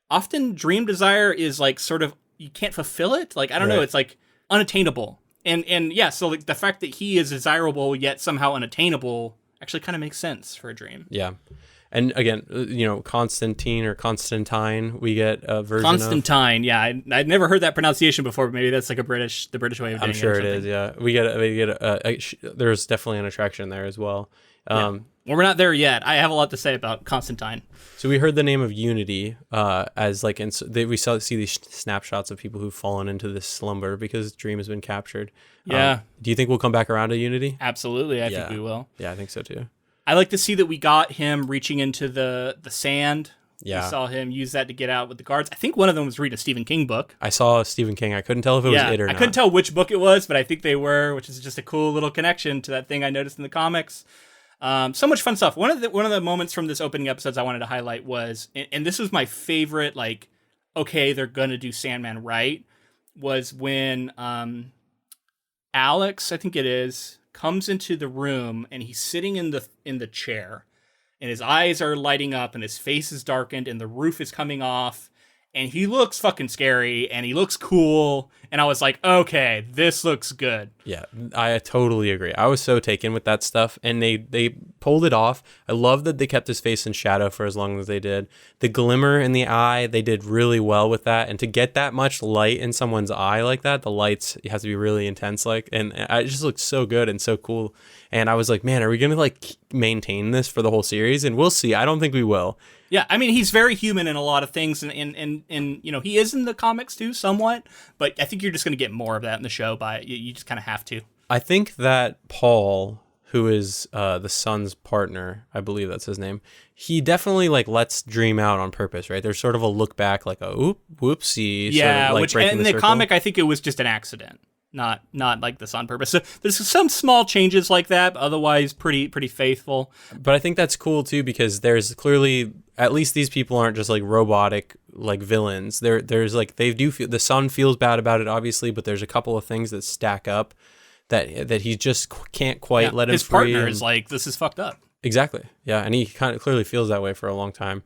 often dream desire is like sort of, you can't fulfill it. Like, I don't know. It's like unattainable. And yeah, so like the fact that he is desirable yet somehow unattainable actually kind of makes sense for a dream. Yeah. And again, Constantine or Constantine, we get a version Constantine, yeah. I'd never heard that pronunciation before, but maybe that's like the British way of doing it. I'm sure it is, yeah. We get there's definitely an attraction there as well. Well, we're not there yet. I have a lot to say about Constantine. So we heard the name of Unity as like, we see these snapshots of people who've fallen into this slumber because Dream has been captured. Yeah. Do you think we'll come back around to Unity? Absolutely, I think we will. Yeah, I think so too. I like to see that we got him reaching into the sand. Yeah. We saw him use that to get out with the guards. I think one of them was reading a Stephen King book. I saw Stephen King. I couldn't tell if it was it or not. I couldn't tell which book it was, but I think they were, which is just a cool little connection to that thing I noticed in the comics. So much fun stuff. One of the moments from this opening episodes I wanted to highlight was, and this was my favorite, like, okay, they're going to do Sandman right, was when Alex, I think it is, comes into the room and he's sitting in the chair and his eyes are lighting up and his face is darkened and the roof is coming off and he looks fucking scary and he looks cool. And I was like, okay, this looks good. Yeah, I totally agree. I was so taken with that stuff, and they pulled it off. I love that they kept his face in shadow for as long as they did. The glimmer in the eye, they did really well with that. And to get that much light in someone's eye like that, the lights has to be really intense, and it just looked so good and so cool. And I was like, man, are we gonna like maintain this for the whole series? And we'll see. I don't think we will. Yeah, I mean, he's very human in a lot of things, and he is in the comics too, somewhat, but I think you're just going to get more of that in the show. You just kind of have to. I think that Paul, who is the son's partner, I believe that's his name, he definitely like lets Dream out on purpose, right? There's sort of a look back, like a whoopsie. Yeah, sort of like which in the comic, I think it was just an accident. Not like this on purpose. So there's some small changes like that, but otherwise pretty faithful. But I think that's cool too, because there's clearly, at least these people aren't just like robotic like villains. There's like, they do feel, the son feels bad about it obviously, but there's a couple of things that stack up that he just can't quite let him his free. His partner is like, this is fucked up. Exactly. Yeah, and he kind of clearly feels that way for a long time.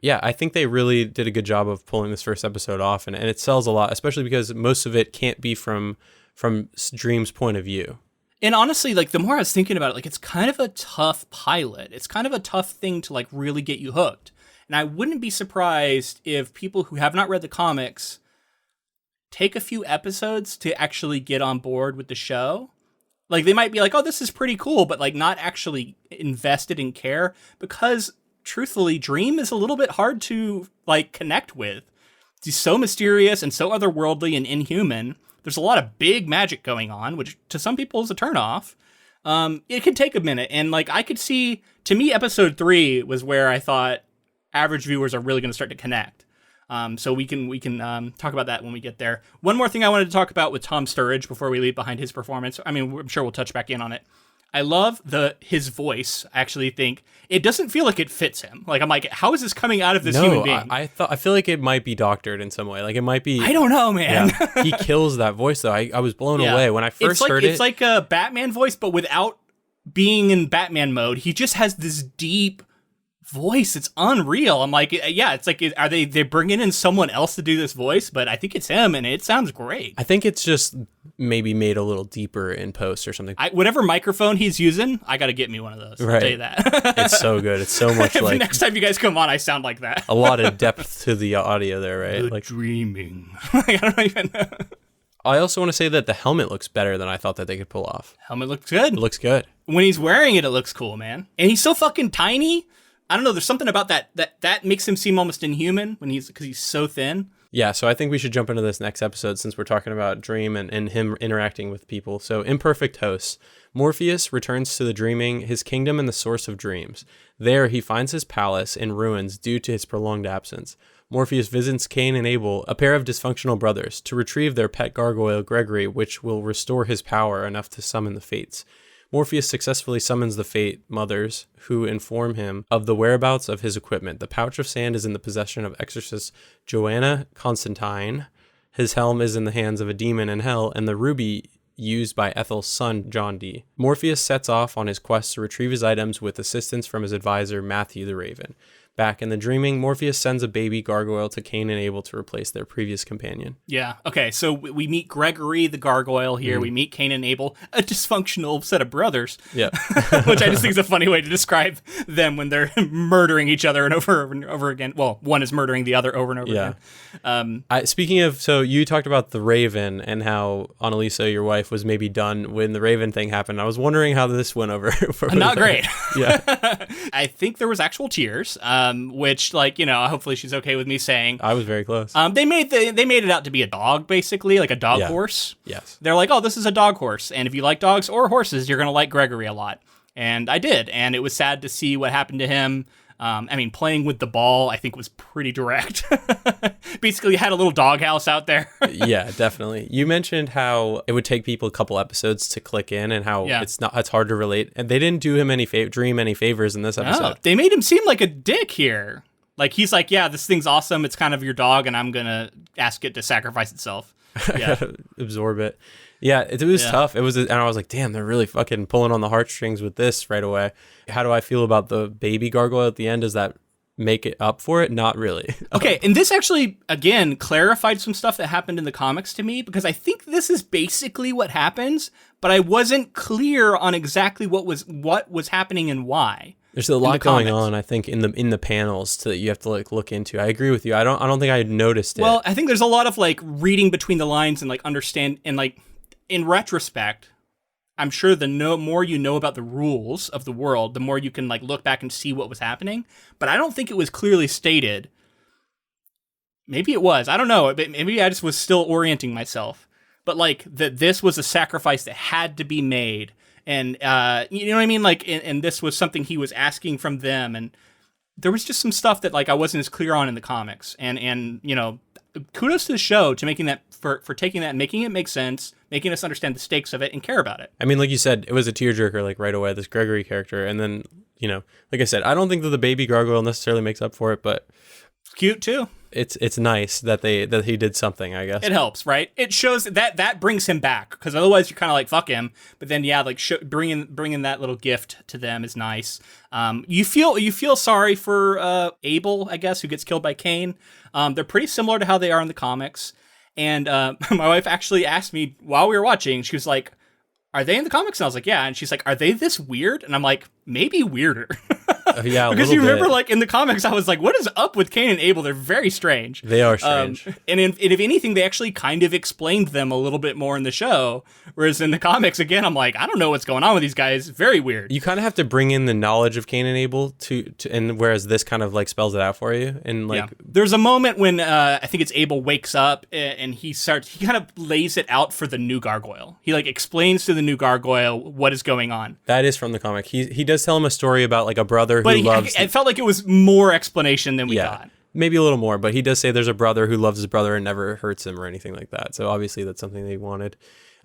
Yeah, I think they really did a good job of pulling this first episode off, and it sells a lot, especially because most of it can't be from Dream's point of view. And honestly, like, the more I was thinking about it, like, it's kind of a tough pilot. It's kind of a tough thing to like really get you hooked. And I wouldn't be surprised if people who have not read the comics take a few episodes to actually get on board with the show. Like, they might be like, oh, this is pretty cool, but like not actually invested in care, because truthfully, Dream is a little bit hard to like connect with. He's so mysterious and so otherworldly and inhuman. There's a lot of big magic going on, which to some people is a turnoff. It can take a minute. And like, I could see, to me, episode 3 was where I thought average viewers are really going to start to connect. So we can talk about that when we get there. One more thing I wanted to talk about with Tom Sturridge before we leave behind his performance. I mean, I'm sure we'll touch back in on it. I love his voice. I actually think it doesn't feel like it fits him. Like, I'm like, how is this coming out of this human being? I feel like it might be doctored in some way. Like, it might be. I don't know, man. Yeah, he kills that voice though. I was blown away when I first heard it. It's like a Batman voice, but without being in Batman mode. He just has this deep voice. It's unreal. I'm like, yeah, it's like, are they bringing in someone else to do this voice? But I think it's him, and it sounds great. I think it's just maybe made a little deeper in post or something. Whatever microphone he's using, I got to get me one of those. Right. I'll tell you that. It's so good. It's so much like. Next time you guys come on, I sound like that. A lot of depth to the audio there, right? Like dreaming. I don't even know. I also want to say that the helmet looks better than I thought that they could pull off. Helmet looks good. It looks good. When he's wearing it, it looks cool, man. And he's so fucking tiny. I don't know. There's something about that makes him seem almost inhuman because he's so thin. Yeah, so I think we should jump into this next episode since we're talking about Dream and him interacting with people. So, imperfect hosts. Morpheus returns to the dreaming, his kingdom and the source of dreams. There, he finds his palace in ruins due to his prolonged absence. Morpheus visits Cain and Abel, a pair of dysfunctional brothers, to retrieve their pet gargoyle Gregory, which will restore his power enough to summon the Fates. Morpheus successfully summons the Fate Mothers, who inform him of the whereabouts of his equipment. The pouch of sand is in the possession of exorcist Joanna Constantine. His helm is in the hands of a demon in hell, and the ruby used by Ethel's son, John D. Morpheus sets off on his quest to retrieve his items with assistance from his advisor, Matthew the Raven. Back in the dreaming, Morpheus sends a baby gargoyle to Cain and Abel to replace their previous companion. Yeah. Okay. So we meet Gregory the gargoyle here. Mm. We meet Cain and Abel, a dysfunctional set of brothers. Yeah. Which I just think is a funny way to describe them when they're murdering each other and over again. Well, one is murdering the other over and over again. Speaking of, so you talked about the Raven and how Annalisa, your wife, was maybe done when the Raven thing happened. I was wondering how this went over. Not great. Yeah. I think there was actual tears. Which, like, you know, hopefully she's okay with me saying. I was very close. They made it out to be a dog, basically, like a dog horse. Yes. They're like, oh, this is a dog horse, and if you like dogs or horses, you're gonna like Gregory a lot. And I did, and it was sad to see what happened to him. I mean, playing with the ball, I think, was pretty direct. Basically, had a little doghouse out there. Yeah, definitely. You mentioned how it would take people a couple episodes to click in, and how it's hard to relate. And they didn't do him any Dream any favors in this episode. No, they made him seem like a dick here. Like, he's like, yeah, this thing's awesome. It's kind of your dog, and I'm gonna ask it to sacrifice itself. Yeah, absorb it. Yeah, it was tough. It was, and I was like, damn, they're really fucking pulling on the heartstrings with this right away. How do I feel about the baby gargoyle at the end? Does that make it up for it? Not really. Okay, and this actually, again, clarified some stuff that happened in the comics to me, because I think this is basically what happens, but I wasn't clear on exactly what was happening and why. There's a lot going on, I think, in the panels that you have to like look into. I agree with you. I don't think I had noticed it. Well, I think there's a lot of like reading between the lines and like understand, and like in retrospect, I'm sure the more you know about the rules of the world, the more you can like look back and see what was happening. But I don't think it was clearly stated. Maybe it was. I don't know. Maybe I just was still orienting myself. But like that, this was a sacrifice that had to be made. And, you know what I mean? Like, and this was something he was asking from them. And there was just some stuff that, like, I wasn't as clear on in the comics. And you know, kudos to the show to making that, for taking that and making it make sense, making us understand the stakes of it and care about it. I mean, like you said, it was a tearjerker, like, right away, this Gregory character. And then, you know, like I said, I don't think that the baby gargoyle necessarily makes up for it, but it's cute, too. It's nice that he did something, I guess. It helps, right? It shows that brings him back, because otherwise you're kind of like, fuck him. But then, yeah, like bringing that little gift to them is nice. You feel sorry for Abel, I guess, who gets killed by Cain. They're pretty similar to how they are in the comics. And my wife actually asked me while we were watching, she was like, are they in the comics? And I was like, yeah. And she's like, are they this weird? And I'm like, maybe weirder. Yeah, because you remember, like in the comics, I was like, "What is up with Cain and Abel? They're very strange." They are strange. And if anything, they actually kind of explained them a little bit more in the show. Whereas in the comics, again, I'm like, I don't know what's going on with these guys. Very weird. You kind of have to bring in the knowledge of Cain and Abel and whereas this kind of like spells it out for you. And like, there's a moment when I think it's Abel wakes up and he kind of lays it out for the new gargoyle. He like explains to the new gargoyle what is going on. That is from the comic. He does tell him a story about like a brother who loves. It felt like it was more explanation than we got. Maybe a little more, but he does say there's a brother who loves his brother and never hurts him or anything like that. So obviously that's something they wanted.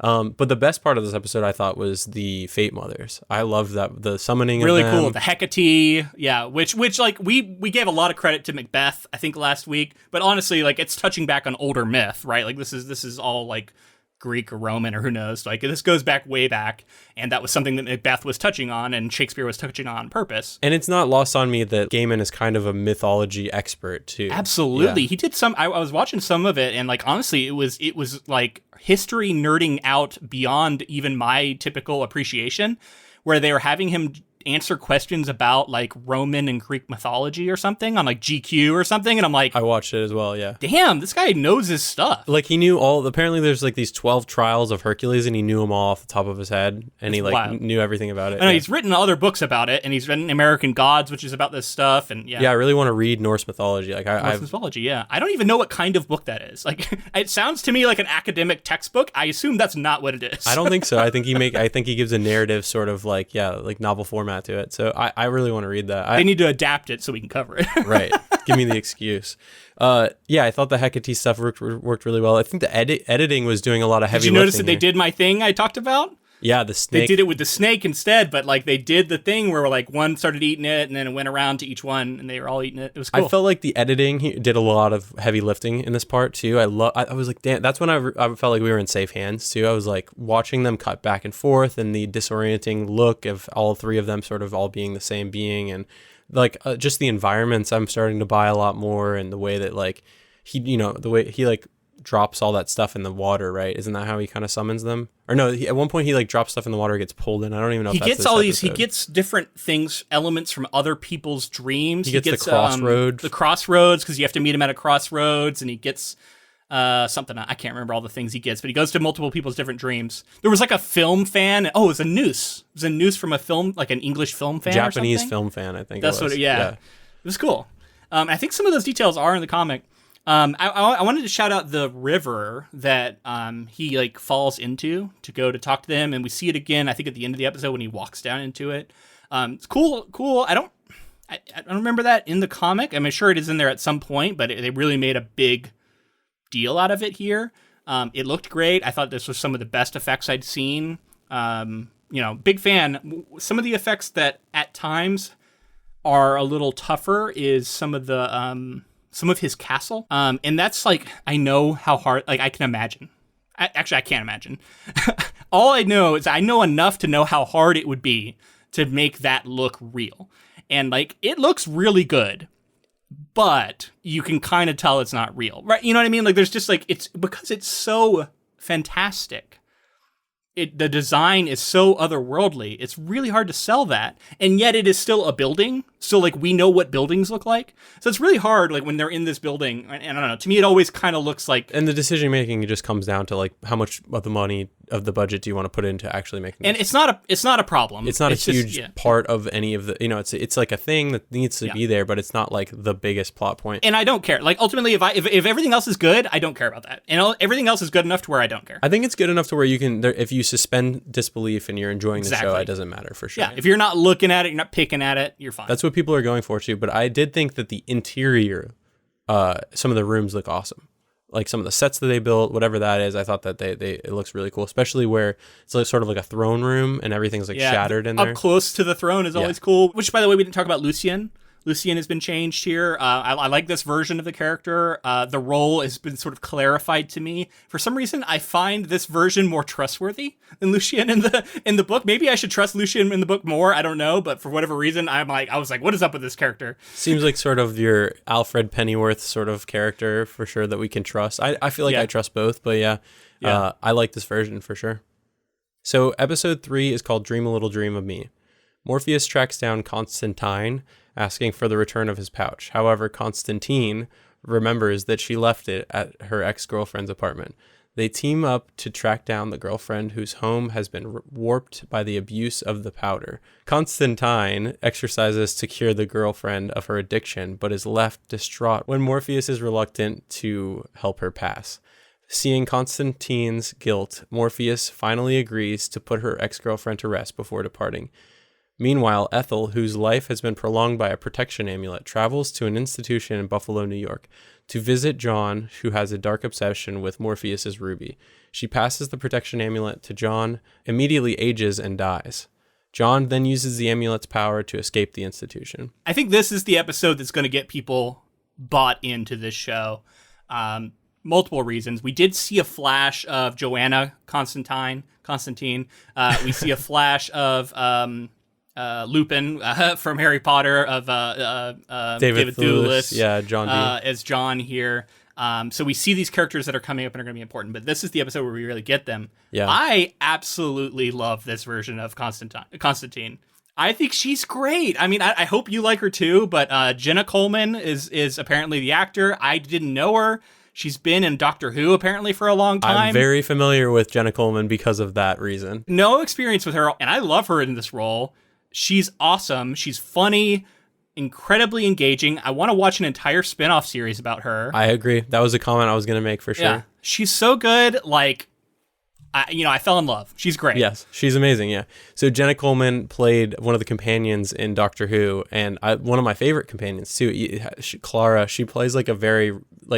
But the best part of this episode, I thought, was the Fate Mothers. I loved that, the summoning really of them. Cool. The Hecate, which like we gave a lot of credit to Macbeth, I think, last week. But honestly, like it's touching back on older myth, right? Like this is all like Greek or Roman or who knows. Like this goes back way back, and that was something that Macbeth was touching on and Shakespeare was touching on purpose. And it's not lost on me that Gaiman is kind of a mythology expert too. Absolutely. He did some I was watching some of it, and like honestly it was like history nerding out beyond even my typical appreciation, where they were having him answer questions about like Roman and Greek mythology or something on like GQ or something, and I'm like, I watched it as well. Yeah, damn, this guy knows his stuff. Like he knew apparently there's like these 12 trials of Hercules, and he knew them all off the top of his head, and he like wild. Knew everything about it. I know he's written other books about it, and he's written American Gods, which is about this stuff. And yeah, I really want to read Norse mythology. Like Norse mythology. Yeah, I don't even know what kind of book that is. Like it sounds to me like an academic textbook. I assume that's not what it is. I don't think so. I think he gives a narrative sort of like novel format to it. So I really want to read that. They need to adapt it so we can cover it. Right. Give me the excuse. I thought the Hecate stuff worked really well. I think the editing was doing a lot of heavy lifting. Did you notice that they did my thing I talked about? Yeah, the snake. They did it with the snake instead, but like they did the thing where like one started eating it and then it went around to each one and they were all eating it. It was cool. I felt like the editing did a lot of heavy lifting in this part too. I was like, damn, that's when I felt like we were in safe hands too. I was like watching them cut back and forth and the disorienting look of all three of them sort of all being the same being, and like just the environments I'm starting to buy a lot more, and the way that like the way he like drops all that stuff in the water, right? Isn't that how he kind of summons them? Or no, at one point he like drops stuff in the water, gets pulled in. I don't even know if that's this episode. He gets different things, elements from other people's dreams. He gets the crossroads. The crossroads, because you have to meet him at a crossroads, and he gets something. I can't remember all the things he gets, but he goes to multiple people's different dreams. There was like a film fan. Oh, it was a noose. It was a noose from a film, like an English film fan, Japanese film fan, I think. That's what. Yeah, it was cool. I think some of those details are in the comic. I wanted to shout out the river that he like falls into to go to talk to them, and we see it again, I think, at the end of the episode when he walks down into it. It's cool. I don't remember that in the comic. I'm sure it is in there at some point, but they really made a big deal out of it here. It looked great. I thought this was some of the best effects I'd seen. Big fan. Some of the effects that at times are a little tougher is some of his castle. And that's like, I know how hard, like I can imagine. I can't imagine. All I know is I know enough to know how hard it would be to make that look real. And like, it looks really good, but you can kind of tell it's not real, right? You know what I mean? Like there's just like, it's because it's so fantastic. The design is so otherworldly. It's really hard to sell that. And yet it is still a building. So like we know what buildings look like. So it's really hard like when they're in this building. And I don't know, to me it always kind of looks like. And the decision making just comes down to like how much of the money of the budget do you want to put into actually making this? And it's not a problem. It's not a huge part of any of the, it's like a thing that needs to be there, but it's not like the biggest plot point. And I don't care. Like ultimately if everything else is good, I don't care about that. And everything else is good enough to where I don't care. I think it's good enough to where you can, if you suspend disbelief and you're enjoying the show, it doesn't matter for sure. Yeah, if you're not looking at it, you're not picking at it, you're fine. That's what people are going for too. But I did think that the interior, some of the rooms look awesome. Like some of the sets that they built, whatever that is, I thought that it looks really cool, especially where it's like sort of like a throne room and everything's like shattered in there. Up close to the throne is always cool. Which, by the way, we didn't talk about Lucien. Lucien has been changed here. I like this version of the character. The role has been sort of clarified to me. For some reason, I find this version more trustworthy than Lucien in the book. Maybe I should trust Lucien in the book more. I don't know, but for whatever reason, I was like, what is up with this character? Seems like sort of your Alfred Pennyworth sort of character for sure that we can trust. I feel like I trust both, but I like this version for sure. So episode 3 is called Dream a Little Dream of Me. Morpheus tracks down Constantine, asking for the return of his pouch. However, Constantine remembers that she left it at her ex-girlfriend's apartment. They team up to track down the girlfriend whose home has been warped by the abuse of the powder. Constantine exercises to cure the girlfriend of her addiction, but is left distraught when Morpheus is reluctant to help her pass. Seeing Constantine's guilt, Morpheus finally agrees to put her ex-girlfriend to rest before departing. Meanwhile, Ethel, whose life has been prolonged by a protection amulet, travels to an institution in Buffalo, New York, to visit John, who has a dark obsession with Morpheus's ruby. She passes the protection amulet to John, immediately ages and dies. John then uses the amulet's power to escape the institution. I think this is the episode that's going to get people bought into this show. Multiple reasons. We did see a flash of Joanna Constantine. We see a flash of Lupin from Harry Potter, of David Thewlis. Yeah, John D. As John here. So we see these characters that are coming up and are going to be important, but this is the episode where we really get them. Yeah. I absolutely love this version of Constantine. I think she's great. I mean, I hope you like her too, but Jenna Coleman is apparently the actor. I didn't know her. She's been in Doctor Who apparently for a long time. I'm very familiar with Jenna Coleman because of that reason. No experience with her, and I love her in this role. She's awesome. She's funny, incredibly engaging. I want to watch an entire spin-off series about her. I agree. That was a comment I was going to make for sure. Yeah. She's so good. Like, I fell in love. She's great. Yes, she's amazing, yeah. So Jenna Coleman played one of the companions in Doctor Who, and one of my favorite companions too, Clara. She plays like a very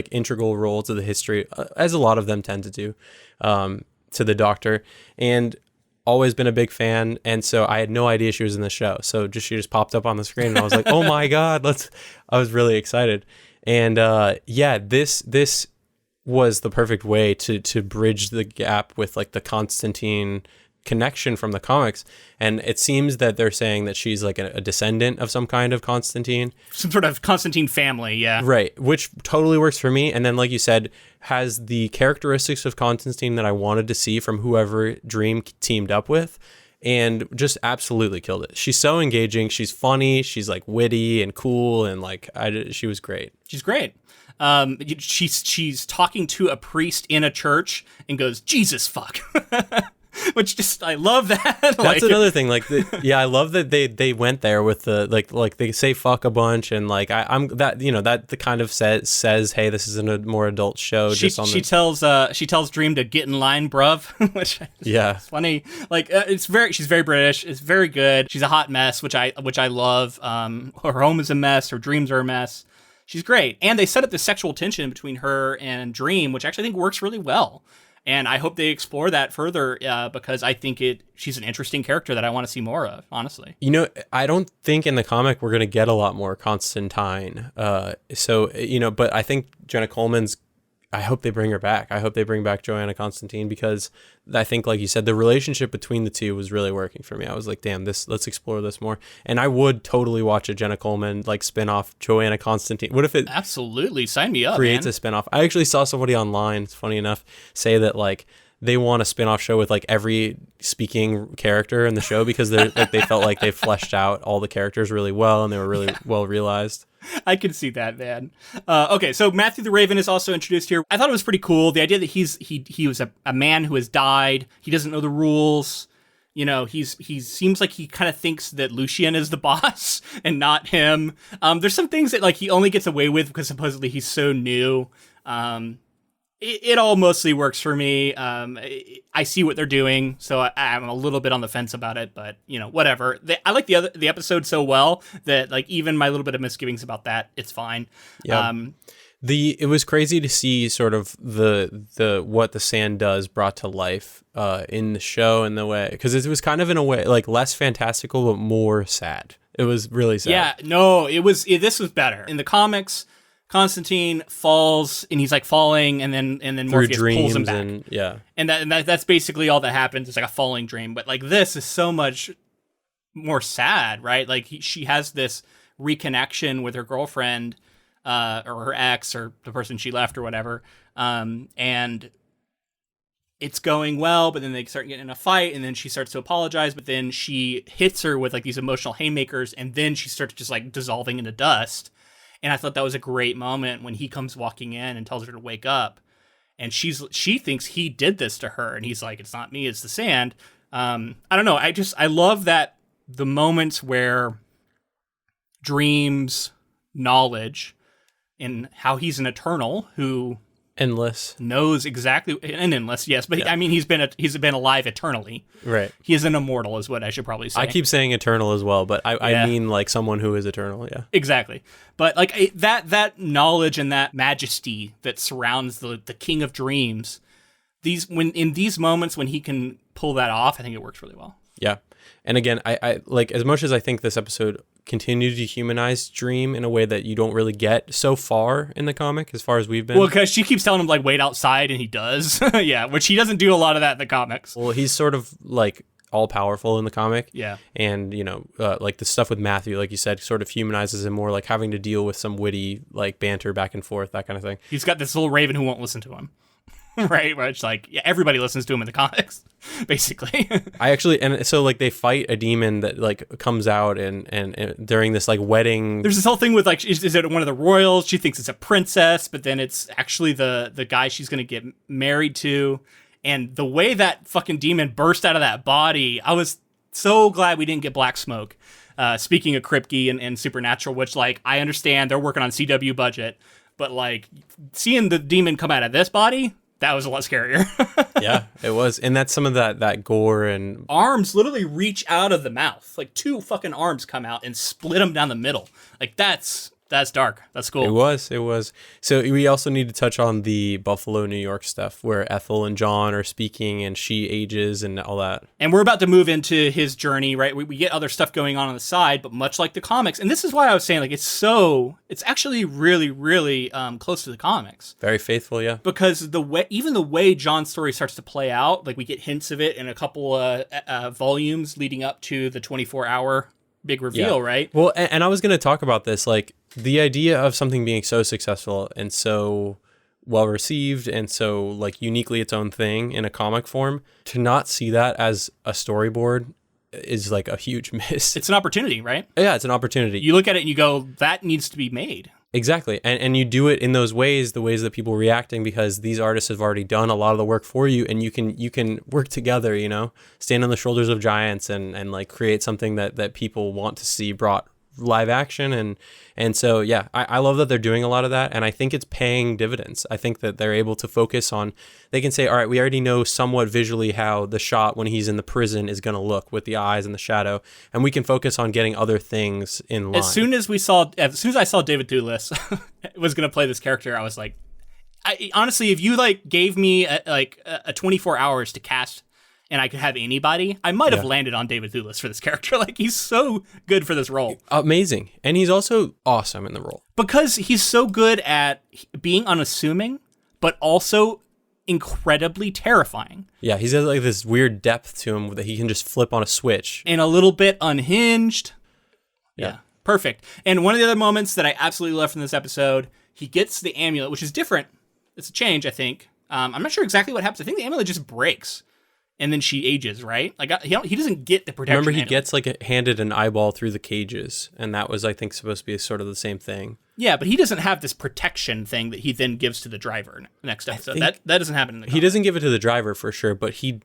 integral role to the history, as a lot of them tend to do, to the Doctor, and always been a big fan. And so I had no idea she was in the show. So she just popped up on the screen, and I was like, oh my God, I was really excited. And this was the perfect way to bridge the gap with like the Constantine connection from the comics. And it seems that they're saying that she's like a descendant of some kind of Constantine. Some sort of Constantine family, yeah. Right, which totally works for me. And then, like you said, has the characteristics of Constantine that I wanted to see from whoever Dream teamed up with, and just absolutely killed it. She's so engaging. She's funny. She's like witty and cool, and like she was great. She's great. She's talking to a priest in a church and goes, Jesus fuck. Which just, I love that. That's another thing. Like, I love that they went there with the like they say fuck a bunch, and like I'm that that the kind of says hey, this is a more adult show. She tells Dream to get in line, bruv. Which is funny. Like she's very British. It's very good. She's a hot mess, which I love. Her home is a mess. Her dreams are a mess. She's great, and they set up the sexual tension between her and Dream, which actually I think works really well. And I hope they explore that further because I think she's an interesting character that I want to see more of, honestly. I don't think in the comic we're going to get a lot more Constantine. But I think Jenna Coleman's, I hope they bring her back. I hope they bring back Joanna Constantine, because I think, like you said, the relationship between the two was really working for me. I was like, damn, let's explore this more. And I would totally watch a Jenna Coleman like spin-off Joanna Constantine. What if it absolutely sign me up, creates man. a spin-off? I actually saw somebody online, it's funny enough, say that like they want a spin-off show with like every speaking character in the show, because they're like they felt like they fleshed out all the characters really well, and they were really well realized. I can see that, man. Okay, so Matthew the Raven is also introduced here. I thought it was pretty cool. The idea that he was a man who has died. He doesn't know the rules. He seems like he kind of thinks that Lucien is the boss and not him. There's some things that like he only gets away with because supposedly he's so new. It all mostly works for me. I see what they're doing, so I'm a little bit on the fence about it, but whatever. I like the episode so well that like even my little bit of misgivings about that, it's fine. Yeah. It was crazy to see sort of the what the sand does brought to life in the show, in the way, because it was kind of in a way like less fantastical but more sad. It was really sad. Yeah, no, this was better in the comics. Constantine falls, and he's like falling, and then Morpheus pulls him back. And that's basically all that happens. It's like a falling dream. But like this is so much more sad, right? Like she has this reconnection with her girlfriend, or her ex, or the person she left, or whatever. And it's going well, but then they start getting in a fight, and then she starts to apologize, but then she hits her with like these emotional haymakers, and then she starts just like dissolving into dust. And I thought that was a great moment when he comes walking in and tells her to wake up, and she thinks he did this to her, and he's like, it's not me, it's the sand. I don't know. I love that the moments where Dream's knowledge and how he's an Eternal who endless knows exactly, and endless, yes, but I mean he's been alive eternally, right? He is an immortal, is what I should probably say. I keep saying eternal as well, but I mean like someone who is eternal, yeah, exactly. But like that knowledge and that majesty that surrounds the King of Dreams, in these moments when he can pull that off, I think it works really well. Yeah, and again, I like, as much as I think this episode continue to humanize Dream in a way that you don't really get so far in the comic, as far as we've been. Well, because she keeps telling him like wait outside, and he does. Yeah, which he doesn't do a lot of that in the comics. Well, he's sort of like all powerful in the comic. Yeah, and like the stuff with Matthew, like you said, sort of humanizes him more, like having to deal with some witty like banter back and forth, that kind of thing. He's got this little raven who won't listen to him. Right, where it's like, yeah, everybody listens to him in the comics, basically. And so like they fight a demon that like comes out and during this like wedding. There's this whole thing with like, is it one of the royals? She thinks it's a princess, but then it's actually the guy she's gonna get married to. And the way that fucking demon burst out of that body, I was so glad we didn't get Black Smoke. Speaking of Kripke and Supernatural, which like I understand they're working on CW budget, but like seeing the demon come out of this body, that was a lot scarier. Yeah, it was. And that's some of that gore and arms literally reach out of the mouth. Like 2 fucking arms come out and split him down the middle. Like that's dark. That's cool. It was. So we also need to touch on the Buffalo, New York stuff where Ethel and John are speaking and she ages and all that. And we're about to move into his journey, right? We get other stuff going on the side, but much like the comics. And this is why I was saying like it's actually really, really close to the comics. Very faithful, yeah. Because the way John's story starts to play out, like we get hints of it in a couple volumes leading up to the 24-hour big reveal, right? Well, and I was going to talk about this, like the idea of something being so successful and so well received and so like uniquely its own thing in a comic form, to not see that as a storyboard is like a huge miss. It's an opportunity, right? Yeah, it's an opportunity. You look at it and you go, that needs to be made. Exactly. And you do it in those ways, the ways that people are reacting, because these artists have already done a lot of the work for you, and you can work together, stand on the shoulders of giants and like create something that people want to see brought live action. And so, yeah, I love that they're doing a lot of that. And I think it's paying dividends. I think that they're able to focus on, they can say, all right, we already know somewhat visually how the shot when he's in the prison is going to look with the eyes and the shadow. And we can focus on getting other things in line. As soon as I saw David Thewlis was going to play this character, I was like, honestly, if you like gave me a 24 hours to cast and I could have anybody, I might have landed on David Thewlis for this character. Like, he's so good for this role. Amazing. And he's also awesome in the role. Because he's so good at being unassuming, but also incredibly terrifying. Yeah, he's got like this weird depth to him that he can just flip on a switch. And a little bit unhinged. Yeah. Perfect. And one of the other moments that I absolutely love from this episode, he gets the amulet, which is different. It's a change, I think. I'm not sure exactly what happens. I think the amulet just breaks. And then she ages, right? Like he doesn't get the protection. Remember, he amulet. gets like handed an eyeball through the cages, and that was, I think, supposed to be sort of the same thing. Yeah, but he doesn't have this protection thing that he then gives to the driver next episode. That doesn't happen in the comics. He doesn't give it to the driver for sure, but he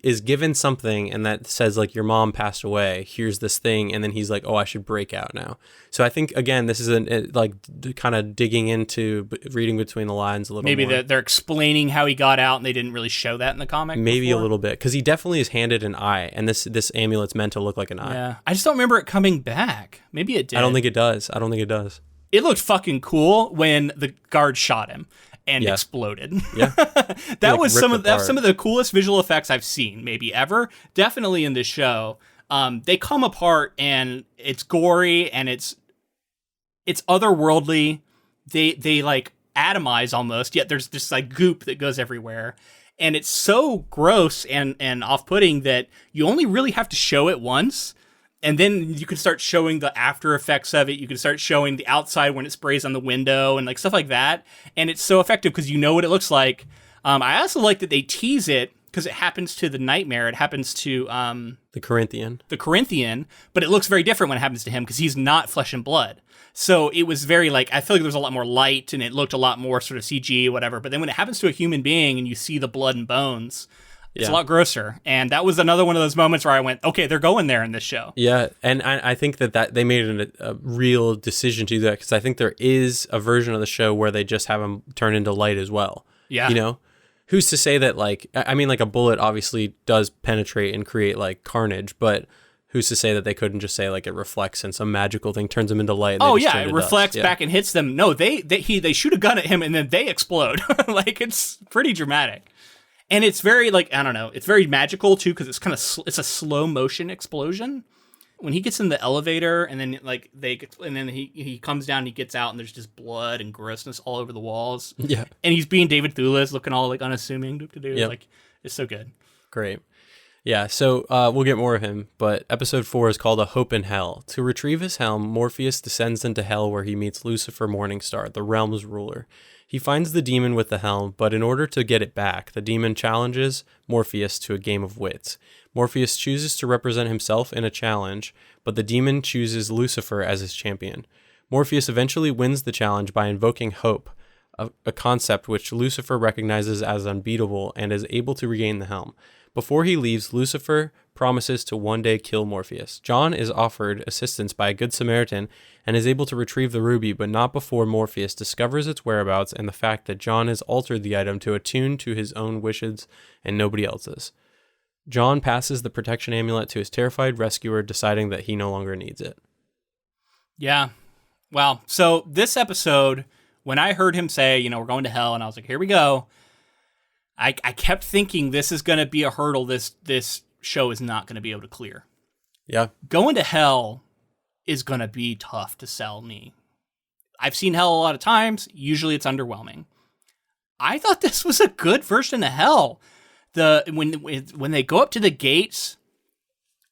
is given something, and that says like, your mom passed away. Here's this thing, and then he's like, oh, I should break out now. So I think, again, this is like kind of digging into reading between the lines a little. Maybe more. They're explaining how he got out, and they didn't really show that in the comic. Maybe before. A little bit, because he definitely is handed an eye, and this amulet's meant to look like an eye. Yeah, I just don't remember it coming back. Maybe it did. I don't think it does. It looked fucking cool when the guard shot him and exploded. Yeah, that was some of the coolest visual effects I've seen, maybe ever. Definitely in this show. They come apart and it's gory and it's otherworldly. They like atomize almost. Yet there's this like goop that goes everywhere, and it's so gross and off-putting that you only really have to show it once. And then you can start showing the after effects of it. You can start showing the outside when it sprays on the window and like stuff like that. And it's so effective because you know what it looks like. I also like that they tease it because it happens to the Nightmare. It happens to the Corinthian, but it looks very different when it happens to him because he's not flesh and blood. So it was very like, I feel like there was a lot more light and it looked a lot more sort of CG, whatever. But then when it happens to a human being and you see the blood and bones, it's a lot grosser. And that was another one of those moments where I went, okay, they're going there in this show. Yeah, and I think that they made a real decision to do that because I think there is a version of the show where they just have him turn into light as well. Yeah. You know? Who's to say that, like, I mean, like, a bullet obviously does penetrate and create, like, carnage, but who's to say that they couldn't just say, like, it reflects and some magical thing turns them into light? And it reflects back and hits them. No, they shoot a gun at him and then they explode. Like, it's pretty dramatic. And it's very, like, I don't know, it's very magical, too, because it's kind of, it's a slow motion explosion. When he gets in the elevator and then, like, he comes down and he gets out and there's just blood and grossness all over the walls. Yeah. And he's being David Thewlis, looking all, like, unassuming. Yep. Like, it's so good. Great. Yeah, so we'll get more of him, but episode 4 is called A Hope in Hell. To retrieve his helm, Morpheus descends into hell where he meets Lucifer Morningstar, the realm's ruler. He finds the demon with the helm, but in order to get it back, the demon challenges Morpheus to a game of wits. Morpheus chooses to represent himself in a challenge, but the demon chooses Lucifer as his champion. Morpheus eventually wins the challenge by invoking hope, a concept which Lucifer recognizes as unbeatable and is able to regain the helm. Before he leaves, Lucifer promises to one day kill Morpheus. John is offered assistance by a good Samaritan and is able to retrieve the ruby, but not before Morpheus discovers its whereabouts and the fact that John has altered the item to attune to his own wishes and nobody else's. John passes the protection amulet to his terrified rescuer, deciding that he no longer needs it. Yeah. Wow. So this episode, when I heard him say, we're going to hell, and I was like, here we go, I kept thinking this is going to be a hurdle this show is not going to be able to clear. Yeah. Going to hell is going to be tough to sell me. I've seen hell a lot of times. Usually it's underwhelming. I thought this was a good version of hell. When they go up to the gates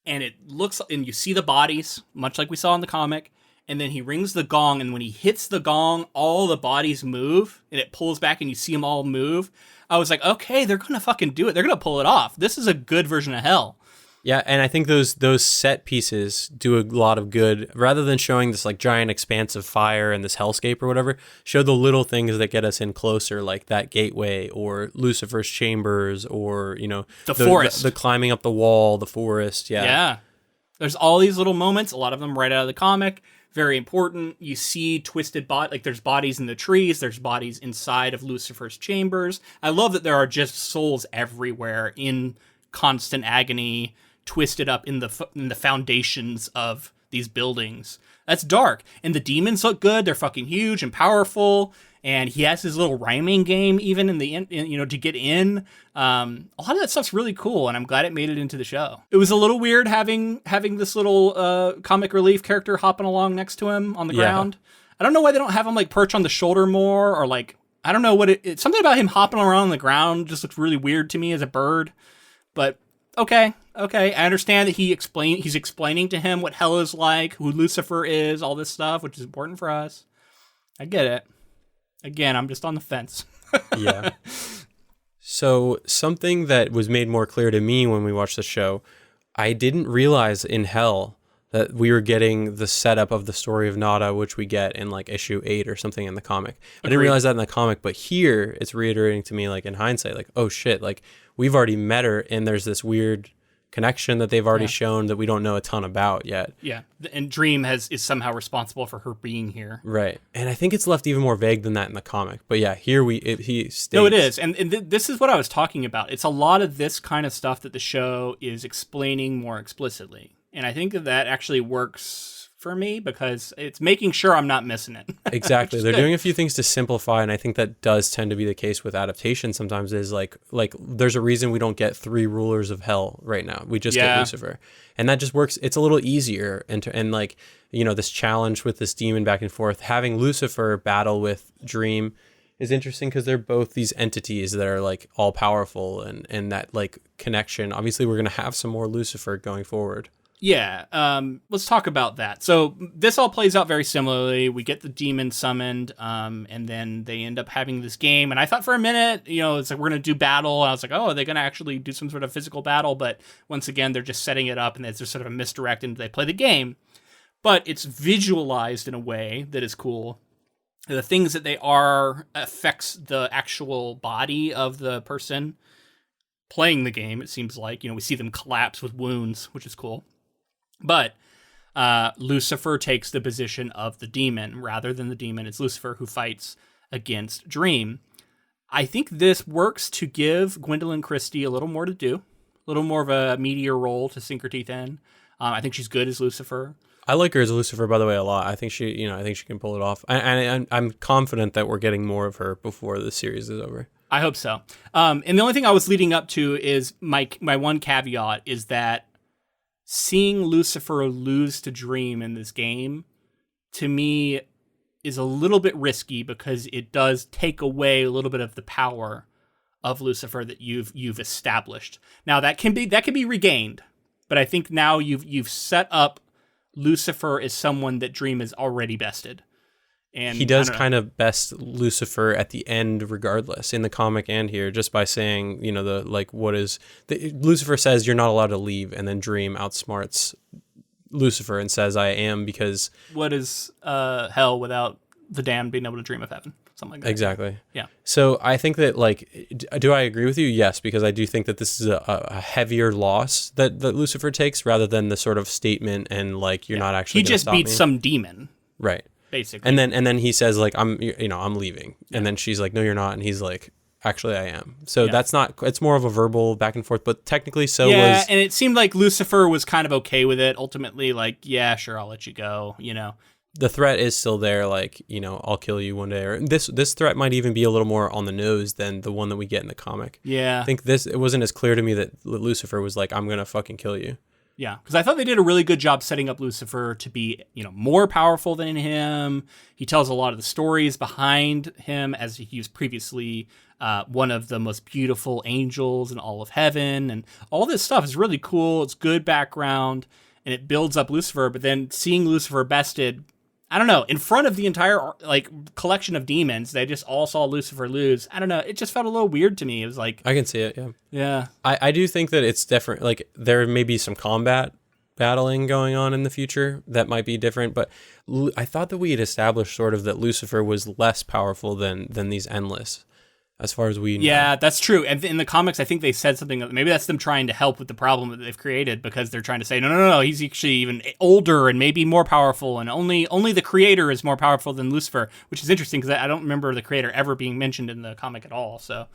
and it looks, and you see the bodies, much like we saw in the comic, and then he rings the gong, and when he hits the gong, all the bodies move, and it pulls back, and you see them all move. I was like, okay, they're gonna fucking do it. They're gonna pull it off. This is a good version of hell. Yeah, and I think those set pieces do a lot of good. Rather than showing this like giant expanse of fire and this hellscape or whatever, show the little things that get us in closer, like that gateway or Lucifer's chambers or, the forest. The climbing up the wall, the forest. Yeah. Yeah. There's all these little moments, a lot of them right out of the comic. Very important. You see twisted there's bodies in the trees, there's bodies inside of Lucifer's chambers. I love that there are just souls everywhere in constant agony, twisted up in the foundations of these buildings. That's dark. And the demons look good. They're fucking huge and powerful. And he has his little rhyming game even to get in. A lot of that stuff's really cool, and I'm glad it made it into the show. It was a little weird having this little comic relief character hopping along next to him on the ground. I don't know why they don't have him like perch on the shoulder more, or like, I don't know what it's something about him hopping around on the ground just looks really weird to me as a bird. But okay. I understand that he's explaining to him what hell is like, who Lucifer is, all this stuff, which is important for us. I get it. Again, I'm just on the fence. Yeah. So something that was made more clear to me when we watched the show, I didn't realize in Hell that we were getting the setup of the story of Nada, which we get in like issue 8 or something in the comic. I didn't realize that in the comic, but here it's reiterating to me, like in hindsight, like, oh shit, like we've already met her and there's this weird connection that they've already shown that we don't know a ton about yet. Yeah, and Dream is somehow responsible for her being here. Right, and I think it's left even more vague than that in the comic. But yeah, here he states. No, it is, and this is what I was talking about. It's a lot of this kind of stuff that the show is explaining more explicitly, and I think that actually works for me because it's making sure I'm not missing it. Exactly. They're doing a few things to simplify, and I think that does tend to be the case with adaptation sometimes is like there's a reason we don't get 3 rulers of hell right now. We just get Lucifer. And that just works. It's a little easier and like, this challenge with this demon back and forth, having Lucifer battle with Dream is interesting because they're both these entities that are like all powerful and that like connection. Obviously we're going to have some more Lucifer going forward. Yeah, let's talk about that. So this all plays out very similarly. We get the demon summoned, and then they end up having this game. And I thought for a minute, it's like we're going to do battle. I was like, oh, are they going to actually do some sort of physical battle? But once again, they're just setting it up, and it's just sort of a misdirect, and they play the game. But it's visualized in a way that is cool. The things that they are affects the actual body of the person playing the game, it seems like. We see them collapse with wounds, which is cool. But Lucifer takes the position of the demon. Rather than the demon, it's Lucifer who fights against Dream. I think this works to give Gwendolyn Christie a little more to do, a little more of a meatier role to sink her teeth in. I think she's good as Lucifer. I like her as Lucifer, by the way, a lot. I think she can pull it off. And I'm confident that we're getting more of her before the series is over. I hope so. And the only thing I was leading up to is my one caveat is that seeing Lucifer lose to Dream in this game, to me, is a little bit risky because it does take away a little bit of the power of Lucifer that you've established. Now that can be regained, but I think now you've set up Lucifer as someone that Dream is already bested. And he does kind of best Lucifer at the end, regardless, in the comic and here, just by saying, Lucifer says you're not allowed to leave, and then Dream outsmarts Lucifer and says, I am, because what is hell without the damned being able to dream of heaven? Something like that. Exactly. Yeah. So I think that, do I agree with you? Yes, because I do think that this is a heavier loss that Lucifer takes rather than the sort of statement and you're not actually. He just beats some demon. Right. Basically. And then he says I'm leaving. Yeah. And then she's like, no, you're not. And he's like, actually I am. So that's not, it's more of a verbal back and forth, but technically was. And it seemed like Lucifer was kind of okay with it. Ultimately, yeah, sure, I'll let you go, The threat is still there, I'll kill you one day. Or this threat might even be a little more on the nose than the one that we get in the comic. Yeah. I think it wasn't as clear to me that Lucifer was like, I'm going to fucking kill you. Yeah, because I thought they did a really good job setting up Lucifer to be, more powerful than him. He tells a lot of the stories behind him, as he was previously one of the most beautiful angels in all of heaven. And all this stuff is really cool. It's good background, and it builds up Lucifer. But then seeing Lucifer bested, I don't know, in front of the entire collection of demons, they just all saw Lucifer lose. I don't know. It just felt a little weird to me. It was like, I can see it. Yeah. Yeah. I do think that it's different. There may be some combat battling going on in the future that might be different, but I thought that we had established sort of that Lucifer was less powerful than these Endless, as far as we know. Yeah, that's true. And in the comics, I think they said something. Maybe that's them trying to help with the problem that they've created, because they're trying to say, no, he's actually even older and maybe more powerful, and only the creator is more powerful than Lucifer, which is interesting because I don't remember the creator ever being mentioned in the comic at all. So,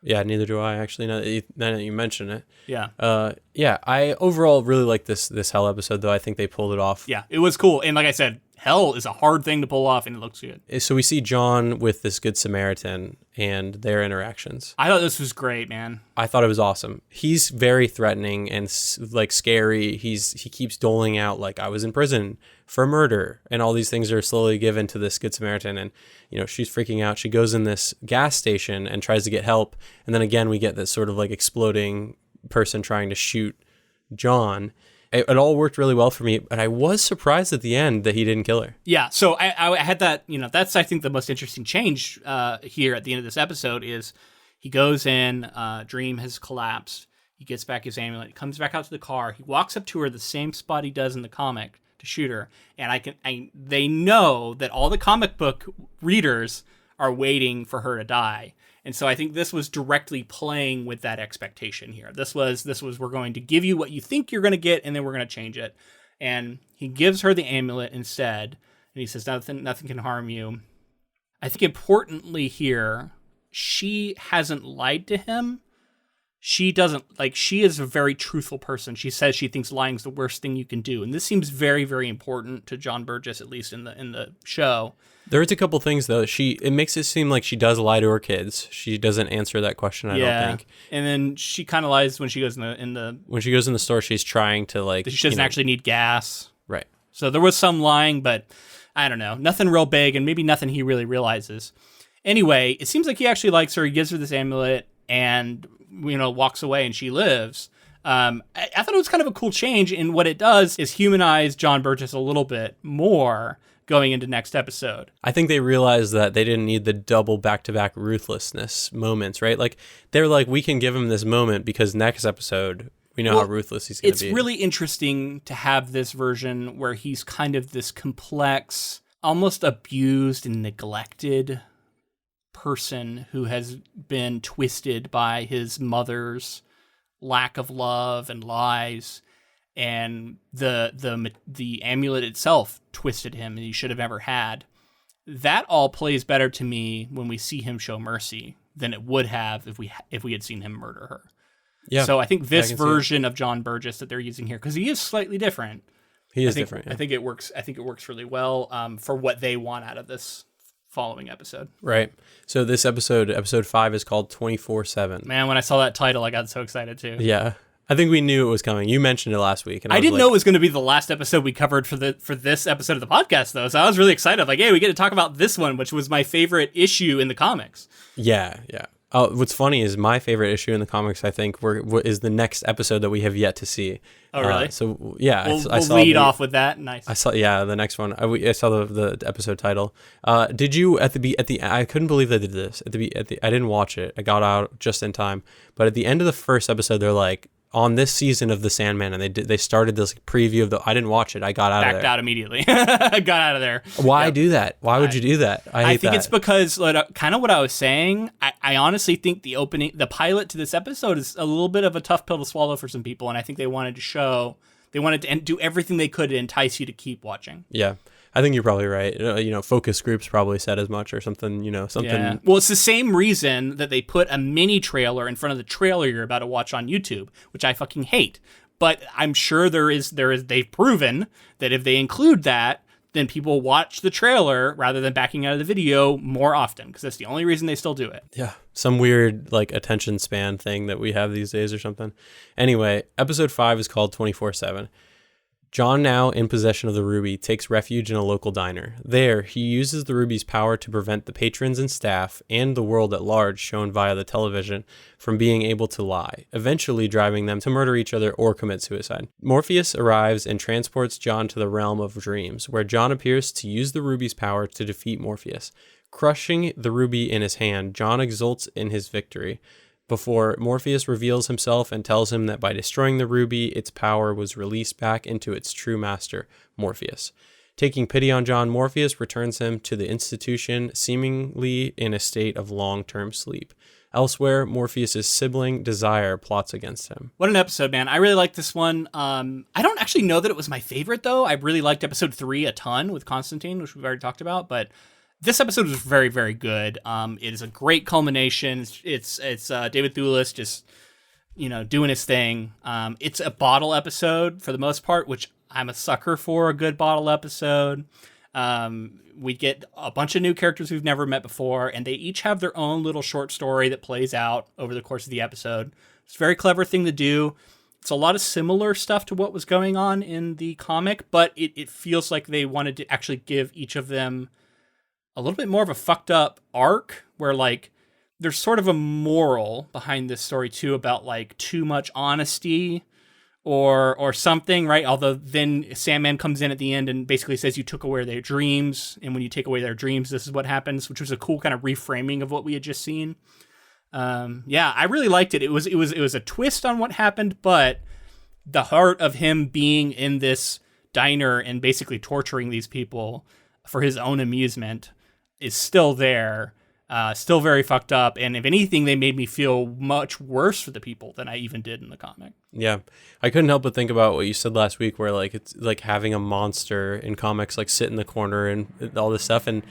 yeah, neither do I, actually. Now that you mention it. Yeah. I overall really like this Hell episode, though. I think they pulled it off. Yeah, it was cool, and like I said, Hell is a hard thing to pull off, and it looks good. So we see John with this Good Samaritan and their interactions. I thought this was great, man. I thought it was awesome. He's very threatening and scary. He keeps doling out I was in prison for murder, and all these things are slowly given to this Good Samaritan. And she's freaking out. She goes in this gas station and tries to get help, and then again we get this sort of exploding person trying to shoot John. It all worked really well for me, but I was surprised at the end that he didn't kill her. Yeah, so I had that, that's, I think, the most interesting change here at the end of this episode is he goes in, Dream has collapsed, he gets back his amulet, comes back out to the car, he walks up to her the same spot he does in the comic to shoot her, and they know that all the comic book readers are waiting for her to die. And so I think this was directly playing with that expectation here. This was we're going to give you what you think you're going to get, and then we're going to change it. And he gives her the amulet instead, and he says nothing can harm you. I think importantly here, she hasn't lied to him. She doesn't, she is a very truthful person. She says she thinks lying is the worst thing you can do, and this seems very, very important to John Burgess, at least in the show. There is a couple things, though. It makes it seem like she does lie to her kids. She doesn't answer that question, I don't think. And then she kind of lies when she goes when she goes in the store, she's trying to she doesn't actually need gas. Right. So there was some lying, but I don't know. Nothing real big, and maybe nothing he really realizes. Anyway, it seems like he actually likes her. He gives her this amulet and walks away, and she lives. I thought it was kind of a cool change, and what it does is humanize John Burgess a little bit more going into next episode. I think they realized that they didn't need the double back-to-back ruthlessness moments, right? Like, they're like, we can give him this moment because next episode, we know how ruthless he's going to be. It's really interesting to have this version where he's kind of this complex, almost abused and neglected person who has been twisted by his mother's lack of love and lies, and the amulet itself twisted him and he should have never had. That all plays better to me when we see him show mercy than it would have if we had seen him murder her. Yeah. So I think this version of John Burgess that they're using here, because he is slightly different. He is different. Yeah. I think it works. I think it works really well for what they want out of this following episode. Right. So this episode 5, is called 24/7. Man, when I saw that title, I got so excited too. Yeah. I think we knew it was coming. You mentioned it last week. And I didn't know it was going to be the last episode we covered for this episode of the podcast, though. So I was really excited. Like, hey, we get to talk about this one, which was my favorite issue in the comics. Yeah, yeah. What's funny is my favorite issue in the comics, I think, is the next episode that we have yet to see. Oh, really? So, yeah. We'll lead off with that. Nice. I saw, the next one. I saw the episode title. Did you, at the I couldn't believe they did this. I didn't watch it. I got out just in time. But at the end of the first episode, they're like, on this season of the Sandman, and they started this preview of I didn't watch it. I got out of there. Backed out immediately. I got out of there. Why do that? Why would you do that? I think it's because kind of what I was saying. I honestly think the pilot to this episode is a little bit of a tough pill to swallow for some people, and I think they wanted to do everything they could to entice you to keep watching. Yeah. I think you're probably right. Focus groups probably said as much or something, something. Yeah. Well, it's the same reason that they put a mini trailer in front of the trailer you're about to watch on YouTube, which I fucking hate. But I'm sure they've proven that if they include that, then people watch the trailer rather than backing out of the video more often, because that's the only reason they still do it. Yeah. Some weird attention span thing that we have these days or something. Anyway, episode 5 is called 24/7. John, now in possession of the ruby, takes refuge in a local diner. There, he uses the ruby's power to prevent the patrons and staff, and the world at large shown via the television, from being able to lie, eventually driving them to murder each other or commit suicide. Morpheus arrives and transports John to the realm of dreams, where John appears to use the ruby's power to defeat Morpheus. Crushing the ruby in his hand, John exults in his victory, before Morpheus reveals himself and tells him that by destroying the ruby, its power was released back into its true master, Morpheus. Taking pity on John, Morpheus returns him to the institution, seemingly in a state of long-term sleep. Elsewhere, Morpheus' sibling, Desire, plots against him. What an episode, man. I really liked this one. I don't actually know that it was my favorite, though. I really liked episode 3 a ton with Constantine, which we've already talked about, but this episode was very, very good. It is a great culmination. It's David Thewlis just, doing his thing. It's a bottle episode for the most part, which I'm a sucker for, a good bottle episode. We get a bunch of new characters we've never met before, and they each have their own little short story that plays out over the course of the episode. It's a very clever thing to do. It's a lot of similar stuff to what was going on in the comic, but it feels like they wanted to actually give each of them a little bit more of a fucked up arc where there's sort of a moral behind this story too about too much honesty or something, right? Although then Sandman comes in at the end and basically says you took away their dreams, and when you take away their dreams, this is what happens, which was a cool kind of reframing of what we had just seen. I really liked it. It was a twist on what happened, but the heart of him being in this diner and basically torturing these people for his own amusement is still there, still very fucked up. And if anything, they made me feel much worse for the people than I even did in the comic. Yeah. I couldn't help but think about what you said last week, where it's like having a monster in comics, sit in the corner and all this stuff. And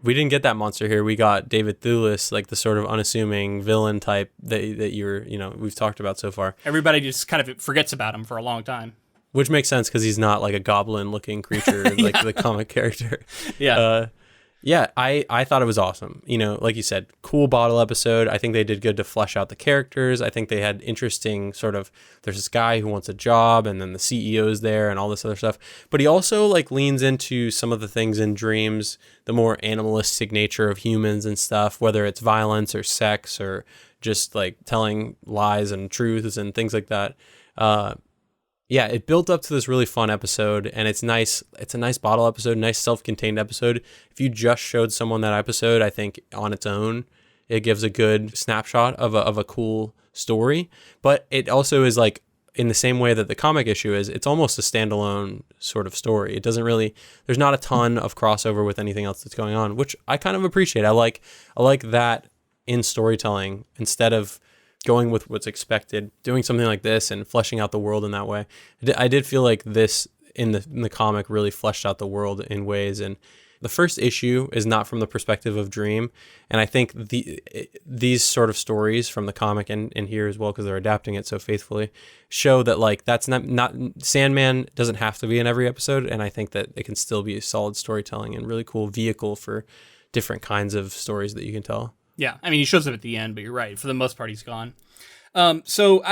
we didn't get that monster here. We got David Thewlis, the sort of unassuming villain type that we've talked about so far. Everybody just kind of forgets about him for a long time. Which makes sense because he's not a goblin-looking creature the comic character. Yeah. I thought it was awesome. Like you said, cool bottle episode. I think they did good to flesh out the characters. I think they had interesting there's this guy who wants a job, and then the CEO's there and all this other stuff. But he also leans into some of the things in dreams, the more animalistic nature of humans and stuff, whether it's violence or sex or, just like telling lies and truths and things like that. Yeah, it built up to this really fun episode, and it's nice. It's a nice bottle episode, nice self-contained episode. If you just showed someone that episode, I think on its own, it gives a good snapshot of a cool story. But it also is like, in the same way that the comic issue is, it's almost a standalone sort of story. It doesn't really, there's not a ton of crossover with anything else that's going on, which I kind of appreciate. I like that in storytelling, instead of going with what's expected, doing something like this and fleshing out the world in that way. I did feel like this in the comic really fleshed out the world in ways. And the first issue is not from the perspective of Dream. And I think these sort of stories from the comic and here as well, because they're adapting it so faithfully, show that like that's not Sandman doesn't have to be in every episode. And I think that it can still be solid storytelling and really cool vehicle for different kinds of stories that you can tell. Yeah, I mean, he shows up at the end, but you're right. For the most part, he's gone. So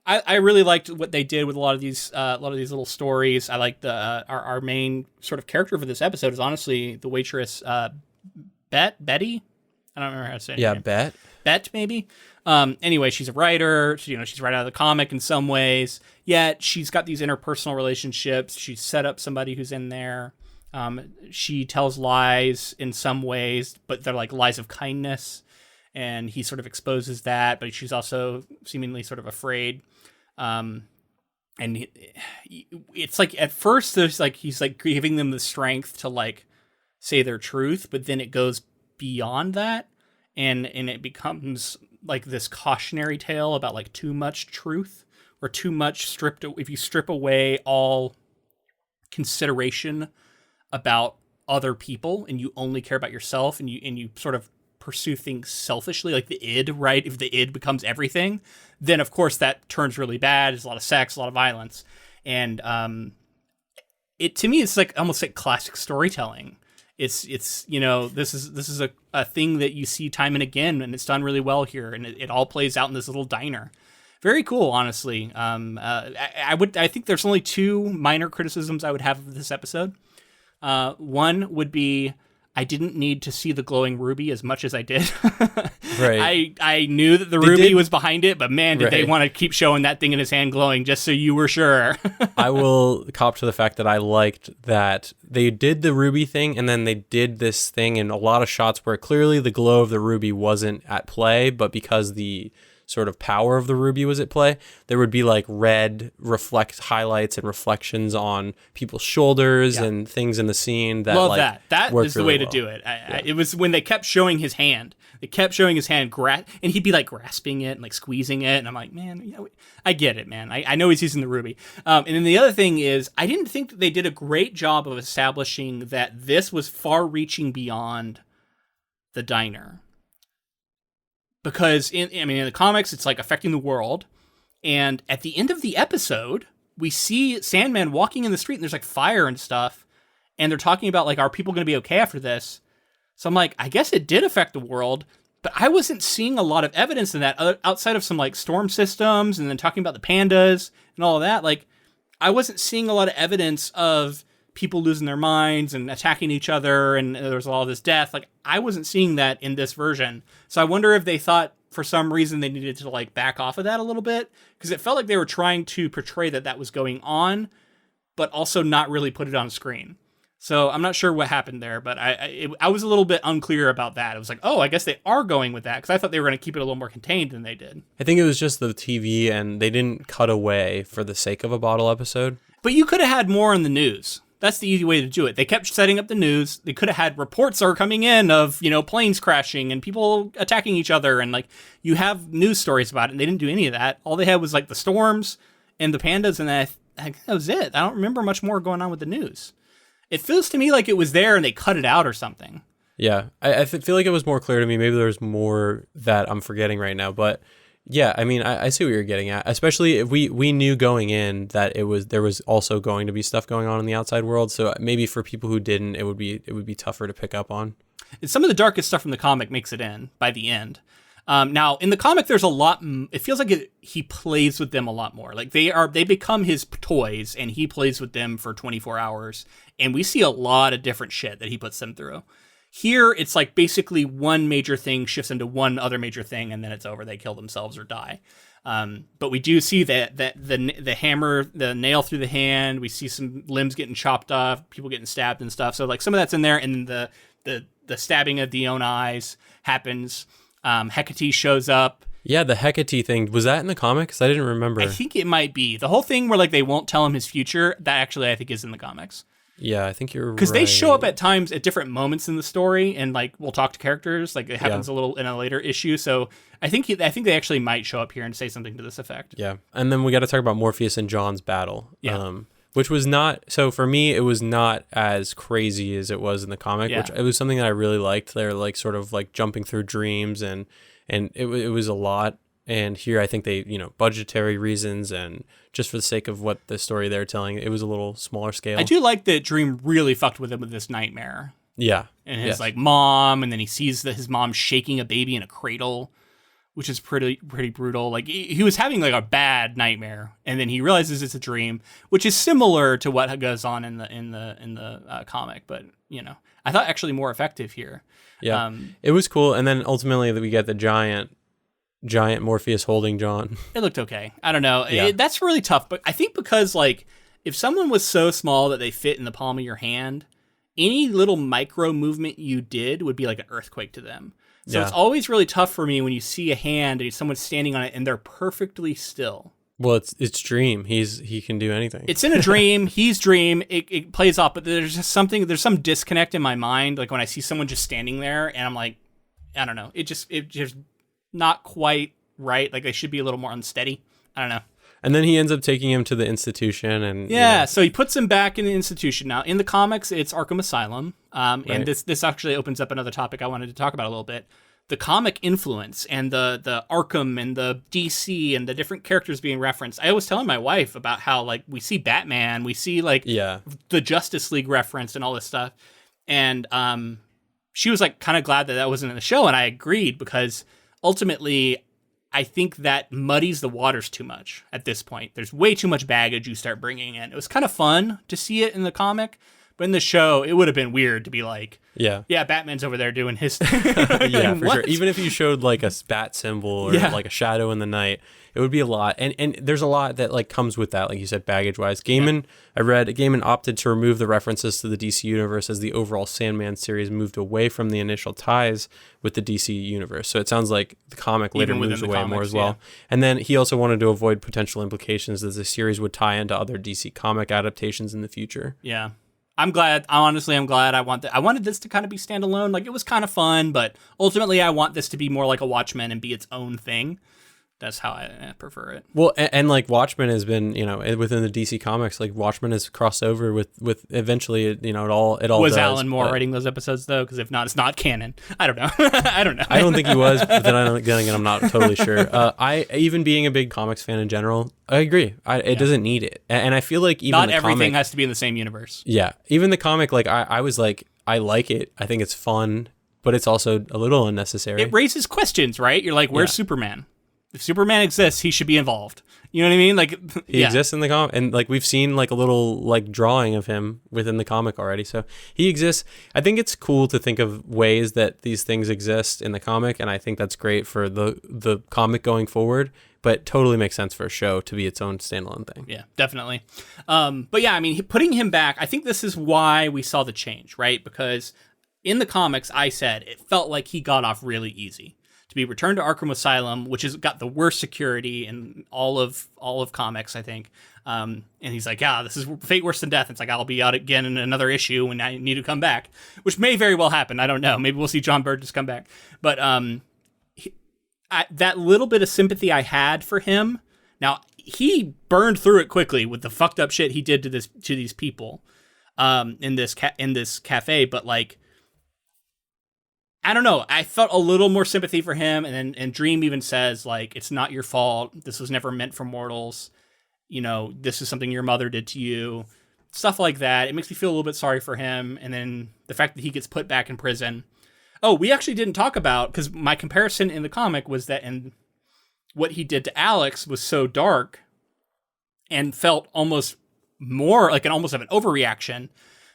I really liked what they did with a lot of these little stories. I like our main sort of character for this episode is honestly the waitress Betty. I don't remember how to say it. Yeah, Bet maybe. Anyway, she's a writer. She's right out of the comic in some ways. Yet she's got these interpersonal relationships. She's set up somebody who's in there. She tells lies in some ways, but they're like lies of kindness, and he sort of exposes that, but she's also seemingly sort of afraid. And it's like at first there's like he's like giving them the strength to like say their truth, but then it goes beyond that, and it becomes like this cautionary tale about like too much truth or too much if you strip away all consideration about other people and you only care about yourself, and you sort of pursue things selfishly, like the id, right? If the id becomes everything, then of course that turns really bad. There's a lot of sex, a lot of violence. And it to me it's like almost like classic storytelling. It's this is a thing that you see time and again, and it's done really well here, and it all plays out in this little diner. Very cool, honestly. I think there's only two minor criticisms I would have of this episode. One would be I didn't need to see the glowing ruby as much as I did. Right. I knew that the ruby was behind it, but man, did they want to keep showing that thing in his hand glowing just so you were sure. I will cop to the fact that I liked that they did the ruby thing, and then they did this thing in a lot of shots where clearly the glow of the ruby wasn't at play, but because the sort of power of the ruby was at play, there would be like red highlights and reflections on people's shoulders and things in the scene that love that is the way to do it. It was when they kept showing his hand. They kept showing his hand, and he'd be like grasping it and like squeezing it, and I'm like, man, I get it, man. I know he's using the ruby. And then the other thing is, I didn't think that they did a great job of establishing that this was far-reaching beyond the diner. Because in the comics, it's like affecting the world. And at the end of the episode, we see Sandman walking in the street and there's like fire and stuff. And they're talking about like, are people going to be okay after this? So I'm like, I guess it did affect the world, but I wasn't seeing a lot of evidence in that outside of some like storm systems and then talking about the pandas and all of that. Like, I wasn't seeing a lot of evidence of people losing their minds and attacking each other, and there was all this death. Like, I wasn't seeing that in this version. So I wonder if they thought for some reason they needed to like back off of that a little bit, because it felt like they were trying to portray that was going on, but also not really put it on screen. So I'm not sure what happened there, but I was a little bit unclear about that. It was like, oh, I guess they are going with that, because I thought they were going to keep it a little more contained than they did. I think it was just the TV, and they didn't cut away for the sake of a bottle episode. But you could have had more in the news. That's the easy way to do it. They kept setting up the news. They could have had reports are coming in of, planes crashing and people attacking each other. And like, you have news stories about it, and they didn't do any of that. All they had was like the storms and the pandas. And that was it. I don't remember much more going on with the news. It feels to me like it was there and they cut it out or something. Yeah. I feel like it was more clear to me. Maybe there's more that I'm forgetting right now, but yeah, I mean, I see what you're getting at, especially if we knew going in that there was also going to be stuff going on in the outside world. So maybe for people who didn't, it would be tougher to pick up on. And some of the darkest stuff from the comic makes it in by the end. Now in the comic, there's a lot. It feels like he plays with them a lot more. Like they become his toys, and he plays with them for 24 hours. And we see a lot of different shit that he puts them through. Here, it's like basically one major thing shifts into one other major thing, and then it's over. They kill themselves or die. But we do see that the hammer, the nail through the hand. We see some limbs getting chopped off, people getting stabbed and stuff. So like some of that's in there, and the stabbing of the own eyes happens. Hecate shows up. Yeah, the Hecate thing, was that in the comics? I didn't remember. I think it might be the whole thing where like they won't tell him his future. That actually I think is in the comics. Yeah, I think you're right. Because they show up at times at different moments in the story, and like we'll talk to characters. Like it happens a little in a later issue. So I think they actually might show up here and say something to this effect. Yeah, and then we got to talk about Morpheus and John's battle. Yeah. Which was not, so for me, it was not as crazy as it was in the comic, which it was something that I really liked. They're like sort of like jumping through dreams, and it was a lot. And here I think they, budgetary reasons and just for the sake of what the story they're telling, it was a little smaller scale. I do like that Dream really fucked with him with this nightmare. Yeah. And his like mom, and then he sees that his mom shaking a baby in a cradle, which is pretty brutal. Like he was having like a bad nightmare, and then he realizes it's a dream, which is similar to what goes on in the comic, but I thought actually more effective here. Yeah, it was cool, and then ultimately we get the giant Morpheus holding John. It looked okay. I don't know. Yeah. That's really tough, but I think because like if someone was so small that they fit in the palm of your hand, any little micro movement you did would be like an earthquake to them. So it's always really tough for me when you see a hand and someone's standing on it and they're perfectly still. Well, it's Dream. He can do anything. It's in a dream. He's Dream. It plays off, but there's some disconnect in my mind. Like when I see someone just standing there and I'm like, I don't know. It just not quite right. Like they should be a little more unsteady. I don't know. And then he ends up taking him to the institution, and so he puts him back in the institution. Now in the comics, it's Arkham Asylum, and this actually opens up another topic I wanted to talk about a little bit: the comic influence and the Arkham and the DC and the different characters being referenced. I was telling my wife about how like we see Batman, we see like the Justice League reference and all this stuff, and she was like kind of glad that wasn't in the show, and I agreed because ultimately, I think that muddies the waters too much at this point. There's way too much baggage you start bringing in. It was kind of fun to see it in the comic, but in the show, it would have been weird to be like, yeah, Batman's over there doing his thing. Yeah, for sure. Even if you showed like a bat symbol or like a shadow in the night, it would be a lot. And there's a lot that like comes with that, like you said, baggage-wise. Gaiman opted to remove the references to the DC universe as the overall Sandman series moved away from the initial ties with the DC universe. So it sounds like the comic later moves away more as well. And then he also wanted to avoid potential implications that the series would tie into other DC comic adaptations in the future. Yeah. I'm glad. Honestly, I'm glad. I wanted this to kind of be standalone. Like it was kind of fun, but ultimately I want this to be more like a Watchmen and be its own thing. That's how I prefer it. Well, and like Watchmen has been, within the DC comics, like Watchmen has crossed over with eventually, it all was does, Alan Moore writing those episodes though? Because if not, it's not canon. I don't know. I don't know. I don't think he was, but then again, I'm not totally sure. I even being a big comics fan in general, I agree. It doesn't need it, and I feel like even not the everything comic, has to be in the same universe. Yeah, even the comic, like I was like, I like it. I think it's fun, but it's also a little unnecessary. It raises questions, right? You're like, where's Superman? If Superman exists, he should be involved. You know what I mean? Like he exists in the comic, and like we've seen like a little like drawing of him within the comic already. So he exists. I think it's cool to think of ways that these things exist in the comic, and I think that's great for the comic going forward. But totally makes sense for a show to be its own standalone thing. Yeah, definitely. But yeah, I mean, putting him back, I think this is why we saw the change, right? Because in the comics, I said it felt like he got off really easy. To be returned to Arkham Asylum, which has got the worst security in all of comics, I think. And he's like, yeah, this is fate worse than death. It's like, I'll be out again in another issue when I need to come back, which may very well happen. I don't know. Maybe we'll see John Burgess come back. But that little bit of sympathy I had for him, now he burned through it quickly with the fucked up shit he did to these people in this cafe. But like, I don't know. I felt a little more sympathy for him, and Dream even says like, "It's not your fault. This was never meant for mortals. This is something your mother did to you." Stuff like that. It makes me feel a little bit sorry for him, and then the fact that he gets put back in prison. Oh, we actually didn't talk about, because my comparison in the comic was that, and what he did to Alex was so dark, and felt almost more like almost of an overreaction.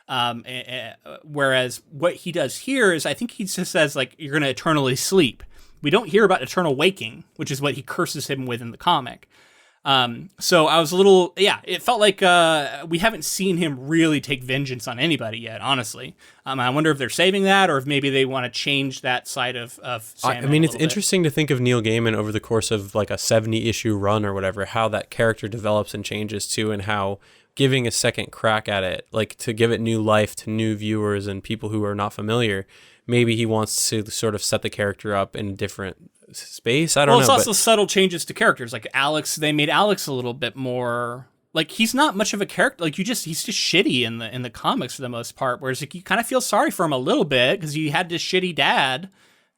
Whereas what he does here is, I think he just says, like, you're going to eternally sleep. We don't hear about eternal waking, which is what he curses him with in the comic. So I was it felt like we haven't seen him really take vengeance on anybody yet, honestly. I wonder if they're saving that, or if maybe they want to change that side of Sandman. I mean, it's interesting to think of Neil Gaiman over the course of like a 70-issue run or whatever, how that character develops and changes too, and how giving a second crack at it, like to give it new life to new viewers and people who are not familiar, maybe he wants to sort of set the character up in a different space. I don't know. Well, it's also subtle changes to characters. Like Alex, they made Alex a little bit more, like, he's not much of a character. Like, he's just shitty in the comics for the most part. Whereas, like, you kind of feel sorry for him a little bit because he had this shitty dad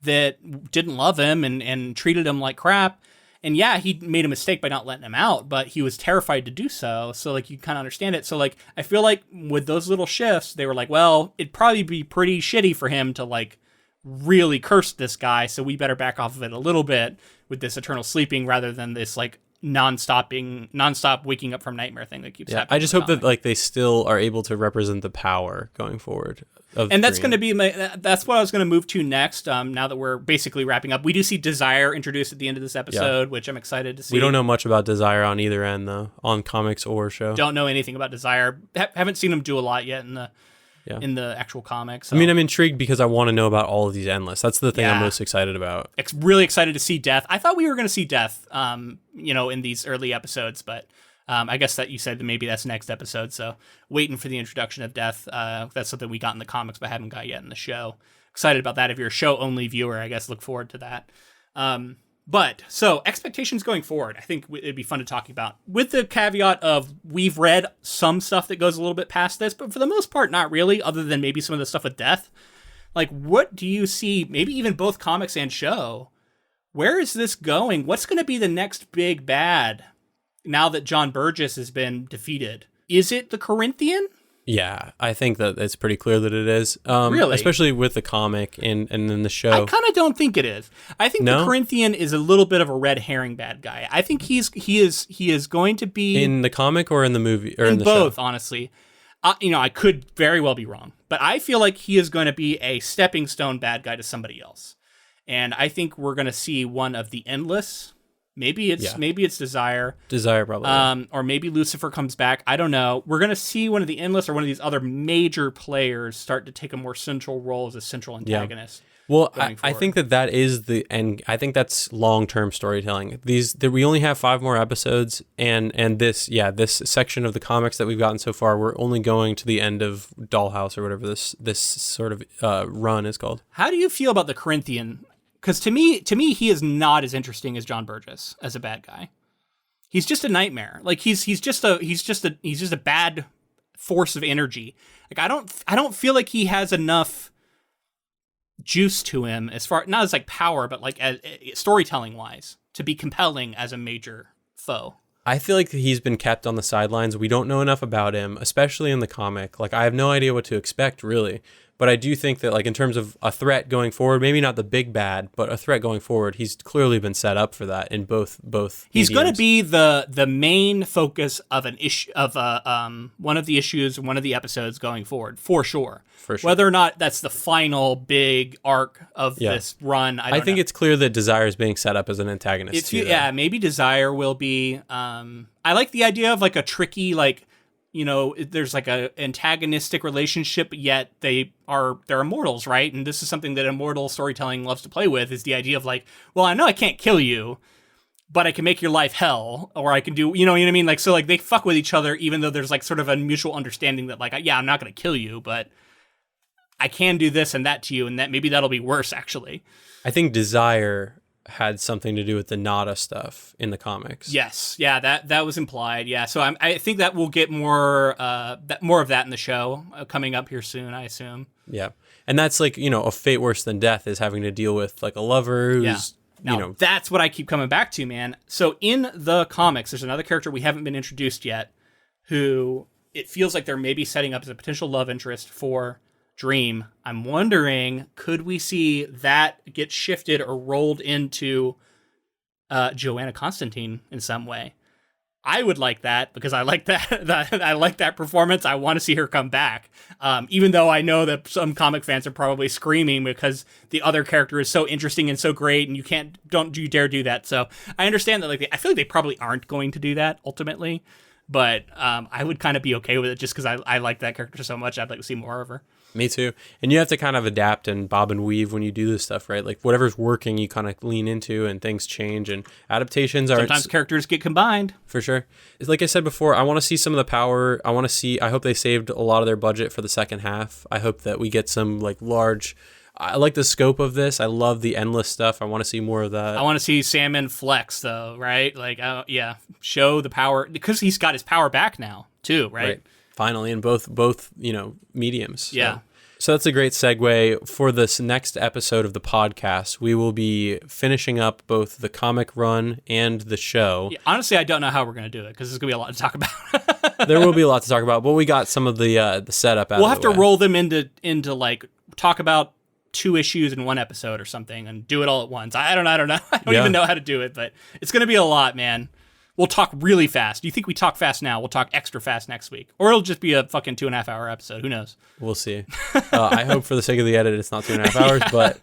that didn't love him and treated him like crap. And yeah, he made a mistake by not letting him out, but he was terrified to do so. So, like, you kind of understand it. So, like, I feel like with those little shifts, they were like, well, it'd probably be pretty shitty for him to, like, really cursed this guy, so we better back off of it a little bit with this eternal sleeping rather than this like non-stop waking up from nightmare thing that keeps happening. I just hope that like they still are able to represent the power going forward. And that's going to be that's what I was going to move to next. Now that we're basically wrapping up, we do see Desire introduced at the end of this episode, which I'm excited to see. We don't know much about Desire on either end though, on comics or show. Don't know anything about Desire. Haven't seen him do a lot yet in the actual comics. So. I mean, I'm intrigued because I want to know about all of these Endless. That's the thing I'm most excited about. Really excited to see Death. I thought we were going to see Death, in these early episodes, but I guess that you said that maybe that's next episode. So waiting for the introduction of Death. That's something we got in the comics, but haven't got yet in the show. Excited about that. If you're a show only viewer, I guess look forward to that. But so expectations going forward, I think it'd be fun to talk about with the caveat of we've read some stuff that goes a little bit past this, but for the most part, not really, other than maybe some of the stuff with Death. Like, what do you see, maybe even both comics and show? Where is this going? What's going to be the next big bad now that John Burgess has been defeated? Is it the Corinthian? Yeah, I think that it's pretty clear that it is. Really? Especially with the comic and then the show. I kind of don't think it is. I think the Corinthian is a little bit of a red herring bad guy. I think he is going to be in the comic or in the movie or in the both, show? Honestly. I could very well be wrong, but I feel like he is going to be a stepping stone bad guy to somebody else. And I think we're going to see one of the Endless. Maybe it's Desire. Desire, probably. Or maybe Lucifer comes back. I don't know. We're going to see one of the Endless or one of these other major players start to take a more central role as a central antagonist. Well, I think that is the end. I think that's long-term storytelling. We only have 5 more episodes, and this section of the comics that we've gotten so far, we're only going to the end of Dollhouse or whatever this sort of run is called. How do you feel about the Corinthian? Because to me, he is not as interesting as John Burgess as a bad guy. He's just a nightmare. Like he's just a bad force of energy. Like I don't feel like he has enough juice to him as far not as like power, but like as storytelling wise to be compelling as a major foe. I feel like he's been kept on the sidelines. We don't know enough about him, especially in the comic. Like I have no idea what to expect really. But I do think that, like, in terms of a threat going forward, maybe not the big bad, but a threat going forward, he's clearly been set up for that in both. He's going to be the main focus of an issue of one of the issues, one of the episodes going forward, for sure. Whether or not that's the final big arc of this run, I think it's clear that Desire is being set up as an antagonist. Maybe Desire will be. I like the idea of like a tricky like. There's like a antagonistic relationship, yet they're immortals, right? And this is something that immortal storytelling loves to play with, is the idea of like, well, I know I can't kill you, but I can make your life hell, or I can do, you know what I mean? Like, so like they fuck with each other, even though there's like sort of a mutual understanding that like, yeah, I'm not going to kill you, but I can do this and that to you, and that maybe that'll be worse, actually. I think Desire had something to do with the Nada stuff in the comics. Yes, yeah, that was implied. Yeah, so I think that we'll get more of that in the show coming up here soon, I assume. Yeah, and that's like a fate worse than death is having to deal with like a lover who's Now, that's what I keep coming back to, man. So in the comics, there's another character we haven't been introduced yet, who it feels like they're maybe setting up as a potential love interest for Dream. I'm wondering, could we see that get shifted or rolled into Joanna Constantine in some way? I would like that because I like I like that performance. I want to see her come back. Even though I know that some comic fans are probably screaming because the other character is so interesting and so great, and don't you dare do that. So I understand that. I feel like they probably aren't going to do that ultimately, but I would kind of be okay with it just because I like that character so much. I'd like to see more of her. Me too. And you have to kind of adapt and bob and weave when you do this stuff, right? Like whatever's working, you kind of lean into, and things change, and adaptations are... Sometimes characters get combined. For sure. Like I said before, I want to see some of the power. I hope they saved a lot of their budget for the second half. I hope that we get some large... I like the scope of this. I love the endless stuff. I want to see more of that. I want to see Sandman flex, though, right? Show the power, because he's got his power back now, too, right? Finally, in both mediums. So. Yeah. So that's a great segue. For this next episode of the podcast, we will be finishing up both the comic run and the show. Yeah, honestly, I don't know how we're going to do it because there's going to be a lot to talk about. There will be a lot to talk about, but we got some of the setup out We'll of have the to way. roll them into talk about 2 issues in one episode or something and do it all at once. I don't know. I don't even know how to do it, but it's going to be a lot, man. We'll talk really fast. Do you think we talk fast now? We'll talk extra fast next week. Or it'll just be a fucking 2.5 hour episode. Who knows? We'll see. I hope for the sake of the edit, it's not 2.5 hours, but...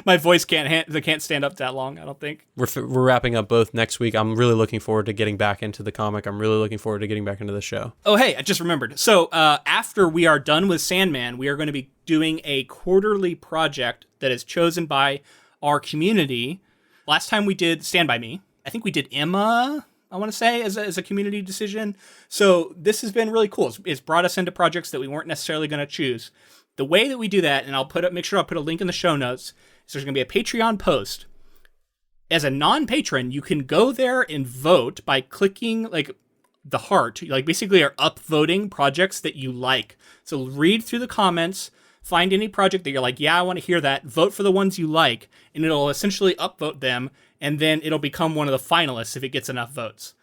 My voice can't stand up that long, I don't think. We're wrapping up both next week. I'm really looking forward to getting back into the comic. I'm really looking forward to getting back into the show. Oh, hey, I just remembered. So after we are done with Sandman, we are going to be doing a quarterly project that is chosen by our community. Last time we did Stand By Me. I think we did Emma, I want to say, as a community decision. So this has been really cool. It's brought us into projects that we weren't necessarily going to choose. The way that we do that, and make sure I'll put a link in the show notes, so there's going to be a Patreon post. As a non-patron, you can go there and vote by clicking the heart. Basically are upvoting projects that you like. So read through the comments, find any project that you're like, yeah, I want to hear that. Vote for the ones you like, and it'll essentially upvote them, and then it'll become one of the finalists if it gets enough votes.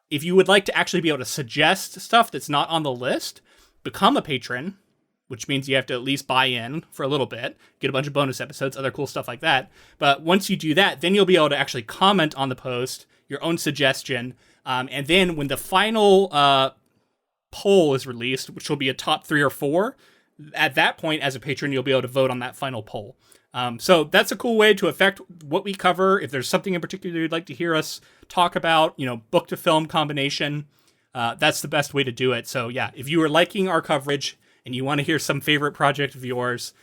If you would like to actually be able to suggest stuff that's not on the list, become a patron, which means you have to at least buy in for a little bit, get a bunch of bonus episodes, other cool stuff like that. But once you do that, then you'll be able to actually comment on the post, your own suggestion, and then when the final poll is released, which will be a top 3 or 4, at that point, as a patron, you'll be able to vote on that final poll. So that's a cool way to affect what we cover. If there's something in particular you'd like to hear us talk about, book to film combination, that's the best way to do it. So yeah, if you are liking our coverage and you want to hear some favorite project of yours,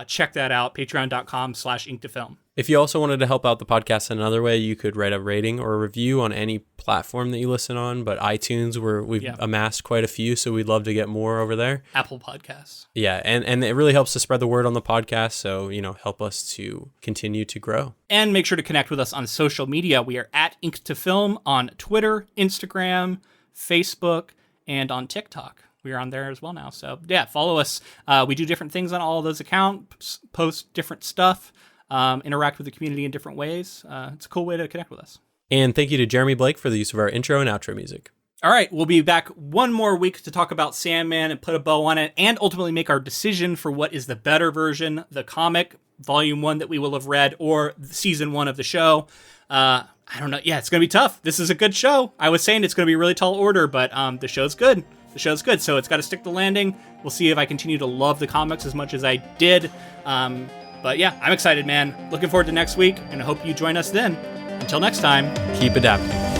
check that out, patreon.com/inktofilm. If you also wanted to help out the podcast in another way, you could write a rating or a review on any platform that you listen on, but iTunes, we've amassed quite a few, so we'd love to get more over there. Apple Podcasts. Yeah, and it really helps to spread the word on the podcast, so, help us to continue to grow. And make sure to connect with us on social media. We are at Ink2Film on Twitter, Instagram, Facebook, and on TikTok. We're on there as well now. So yeah, follow us. We do different things on all of those accounts, post different stuff, interact with the community in different ways. It's a cool way to connect with us. And thank you to Jeremy Blake for the use of our intro and outro music. All right, we'll be back one more week to talk about Sandman and put a bow on it, and ultimately make our decision for what is the better version, the comic, volume 1 that we will have read, or season 1 of the show. I don't know. Yeah, it's going to be tough. This is a good show. I was saying it's going to be a really tall order, but the show's good. The show's good, so it's got to stick the landing. We'll see if I continue to love the comics as much as I did. But yeah, I'm excited, man. Looking forward to next week, and I hope you join us then. Until next time, keep adapting.